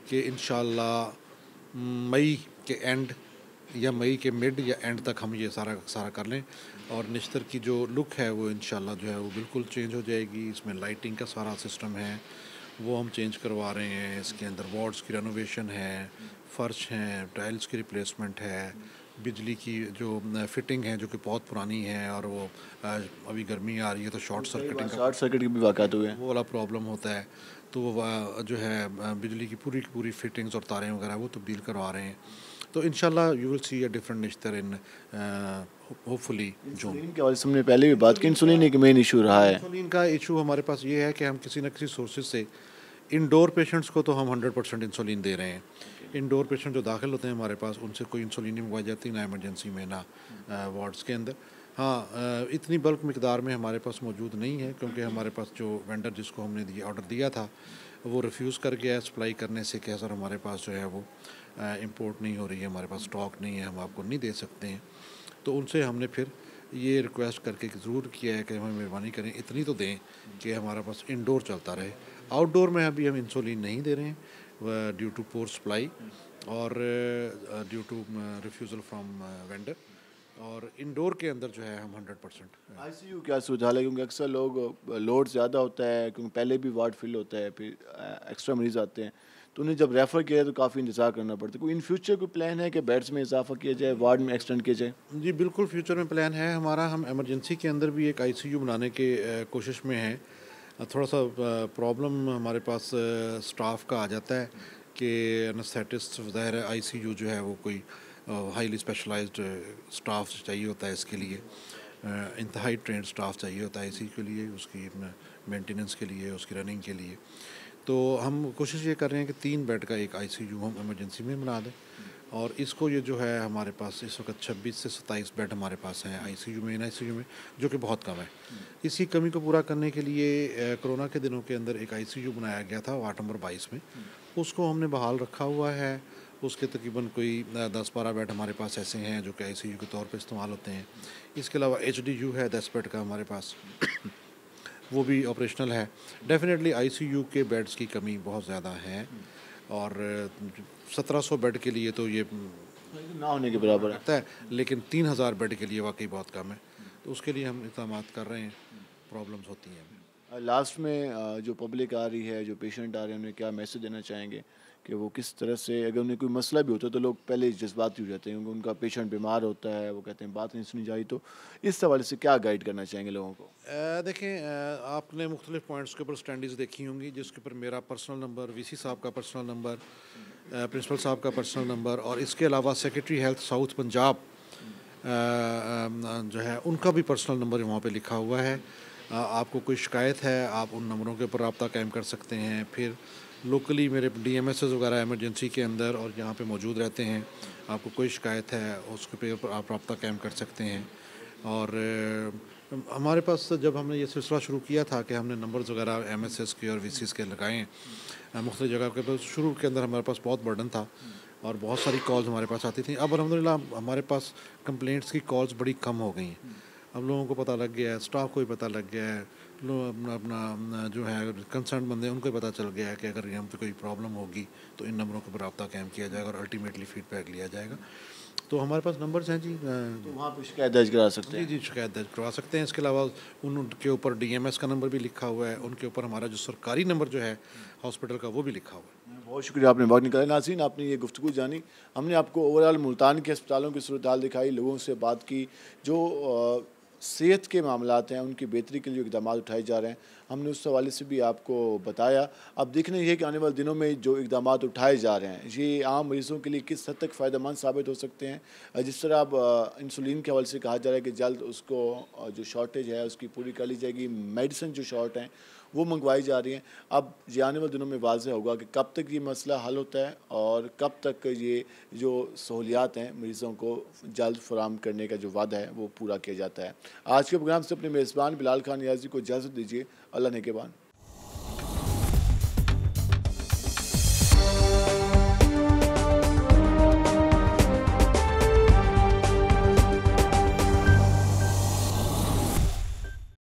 कि इंशाल्लाह मई के एंड या मई के मिड या एंड तक हम ये सारा कर लें, और निश्तर की जो लुक है वो इंशाल्लाह जो है वो बिल्कुल चेंज हो जाएगी। इसमें लाइटिंग का सारा सिस्टम है वो हम चेंज करवा रहे हैं, इसके अंदर वार्ड्स की रेनोवेशन है, फ़र्श हैं, टाइल्स की रिप्लेसमेंट है, बिजली की जो फिटिंग है जो कि बहुत पुरानी है, और वो अभी गर्मी आ रही है तो शॉर्ट सर्किट के भी वाक़ात हुए हैं, वो वाला प्रॉब्लम होता है, तो वो जो है बिजली की पूरी फिटिंग्स और तारें वगैरह वो तब्दील करवा रहे हैं। तो इंशाल्लाह you will see a different Nishtar in hopefully June के हवाले से हमने पहले भी बात की। इंसुलिन एक मेन इशू रहा है। इंसुलिन का इशू हमारे पास ये है कि हम किसी न किसी सोर्सेज से इंडोर पेशेंट्स को तो हम 100% इंसुलिन दे रहे हैं। इंडोर पेशेंट जो दाखिल होते हैं हमारे पास उनसे कोई इंसुलिन नहीं मंगवाई जाती, ना इमरजेंसी में ना वार्ड्स के अंदर। हाँ, इतनी बल्क मिकदार में हमारे पास मौजूद नहीं है, क्योंकि हमारे पास जो वेंडर जिसको हमने ऑर्डर दिया था वो रिफ्यूज़ कर गया है सप्लाई करने से कि सर हमारे पास जो है वो इंपोर्ट नहीं हो रही है, हमारे पास स्टॉक नहीं है, हम आपको नहीं दे सकते हैं। तो उनसे हमने फिर ये रिक्वेस्ट करके ज़रूर किया है कि हमें मेहरबानी करें इतनी तो दें कि हमारे पास इंडोर चलता रहे। आउटडोर में अभी हम इंसुलिन नहीं दे रहे हैं ड्यू टू पोर सप्लाई और due to refusal from vendor, और इंडोर के अंदर जो है हम 100%। आईसीयू क्या सुझाव है, क्योंकि अक्सर लोग लोड ज़्यादा होता है, क्योंकि पहले भी वार्ड फिल होता है, फिर एक्स्ट्रा मरीज़ आते हैं, तो उन्हें जब रेफ़र किया तो काफ़ी इंतज़ार करना पड़ता है। कोई इन फ्यूचर कोई प्लान है कि बेड्स में इजाफा किया जाए, वार्ड में एक्सटेंड किया जाए? जी बिल्कुल, फ्यूचर में प्लान है हमारा। हम एमरजेंसी के अंदर भी एक आईसीयू बनाने के कोशिश में हैं। थोड़ा सा प्रॉब्लम हमारे पास स्टाफ का आ जाता है कि एनेस्थेटिस्ट ज़ाहिर है आईसीयू जो है वो कोई हाईली स्पेशलाइज्ड स्टाफ चाहिए होता है, इसके लिए इंतहाई ट्रेंड स्टाफ चाहिए होता है आईसीयू के लिए, उसकी मेंटेनेंस के लिए, उसकी रनिंग के लिए। तो हम कोशिश ये कर रहे हैं कि 3 बेड का एक आईसीयू हम इमरजेंसी में बना दें, और इसको ये जो है हमारे पास इस वक्त 26 से 27 बेड हमारे पास हैं आईसीयू में, आईसीयू में, जो कि बहुत कम है। इसी कमी को पूरा करने के लिए कोरोना के दिनों के अंदर एक आईसीयू बनाया गया था वार्ड नंबर 22 में, उसको हमने बहाल रखा हुआ है। उसके तकरीबन कोई 10-12 बेड हमारे पास ऐसे हैं जो कि आईसीयू के तौर पे इस्तेमाल होते हैं। इसके अलावा एचडीयू है 10 बेड का हमारे पास वो भी ऑपरेशनल है। डेफिनेटली आईसीयू के बेड्स की कमी बहुत ज़्यादा है, और 1700 बेड के लिए तो ये ना होने के बराबर है, लेकिन 3000 बेड के लिए वाकई बहुत कम है। तो उसके लिए हम इक़दाम कर रहे हैं, प्रॉब्लम्स होती हैं। लास्ट में जो पब्लिक आ रही है, जो पेशेंट आ रहे हैं, उन्हें क्या मैसेज देना चाहेंगे कि वो किस तरह से, अगर उन्हें कोई मसला भी होता है तो लोग पहले जज्बाती हो जाते हैं, क्योंकि उनका पेशेंट बीमार होता है, वो कहते हैं बात नहीं सुनी जाए, तो इस हवाले से क्या गाइड करना चाहेंगे लोगों को? देखें, आपने मुख्तलिफ पॉइंट्स के ऊपर स्टैंडीज़ देखी होंगी, जिसके ऊपर मेरा पर्सनल नंबर, वीसी साहब का पर्सनल नंबर, प्रिंसिपल साहब का पर्सनल नंबर, और इसके अलावा सेक्रेटरी हेल्थ साउथ पंजाब जो है उनका भी पर्सनल नंबर वहाँ पे लिखा हुआ है। आपको कोई शिकायत है आप उन नंबरों के ऊपर रब्ता कायम कर सकते हैं। फिर लोकली मेरे डीएमएसएस वगैरह इमरजेंसी के अंदर और यहाँ पे मौजूद रहते हैं, आपको कोई शिकायत है उसके ऊपर आप रब्ता कायम कर सकते हैं। और हमारे पास जब हमने ये सिलसिला शुरू किया था कि हमने नंबर्स वगैरह एमएसएस के और वीसीएस के लगाए मुख्तलिफ जगह के, तो शुरू के अंदर हमारे पास बहुत बर्डन था और बहुत सारी कॉल्स हमारे पास आती थी। अब अल्हम्दुलिल्लाह हमारे पास कंप्लेंट्स की कॉल्स बड़ी कम हो गई हैं। अब लोगों को पता लग गया है, स्टाफ को भी पता लग गया है, लोग अपना जो है कंसर्न बंदे उनको ही पता चल गया है कि अगर यहाँ पे कोई प्रॉब्लम होगी तो इन नंबरों के ऊपर रब्ता कायम किया जाएगा और अल्टीमेटली फीडबैक लिया जाएगा। तो हमारे पास नंबर्स हैं जी, तो वहाँ पे शिकायत दर्ज करा सकते हैं। जी शिकायत दर्ज करवा सकते हैं। इसके अलावा उनके ऊपर डीएमएस का नंबर भी लिखा हुआ है, उनके ऊपर हमारा जो सरकारी नंबर जो है हॉस्पिटल का वो भी लिखा हुआ है। बहुत शुक्रिया, आपने वक्त निकाला। नाज़रीन, आपने ये गुफ्तगू जानी, हमने आपको ओवरऑल मुल्तान के अस्पतालों की सूरत हाल दिखाई, लोगों से बात की, जो सेहत के मामलात हैं उनकी बेहतरी के लिए इक़दाम उठाए जा रहे हैं, हमने उस हवाले से भी आपको बताया। अब देखना ये है कि आने वाले दिनों में जो इक़दाम उठाए जा रहे हैं ये आम मरीज़ों के लिए किस हद तक फ़ायदेमंद साबित हो सकते हैं। जिस तरह अब इंसुलिन के हवाले से कहा जा रहा है कि जल्द उसको जो शॉर्टेज है उसकी पूरी कर ली जाएगी, मेडिसिन जो शॉर्ट हैं वो मंगवाई जा रही हैं। अब ये आने वाले दिनों में वाज़ेह होगा कि कब तक ये मसला हल होता है और कब तक ये जो सहूलियात हैं मरीज़ों को जल्द फराहम करने का जो वादा है वो पूरा किया जाता है। आज के प्रोग्राम से अपने मेज़बान बिलाल खान नियाज़ी को इजाज़त दीजिए। अल्लाह नेगहबान।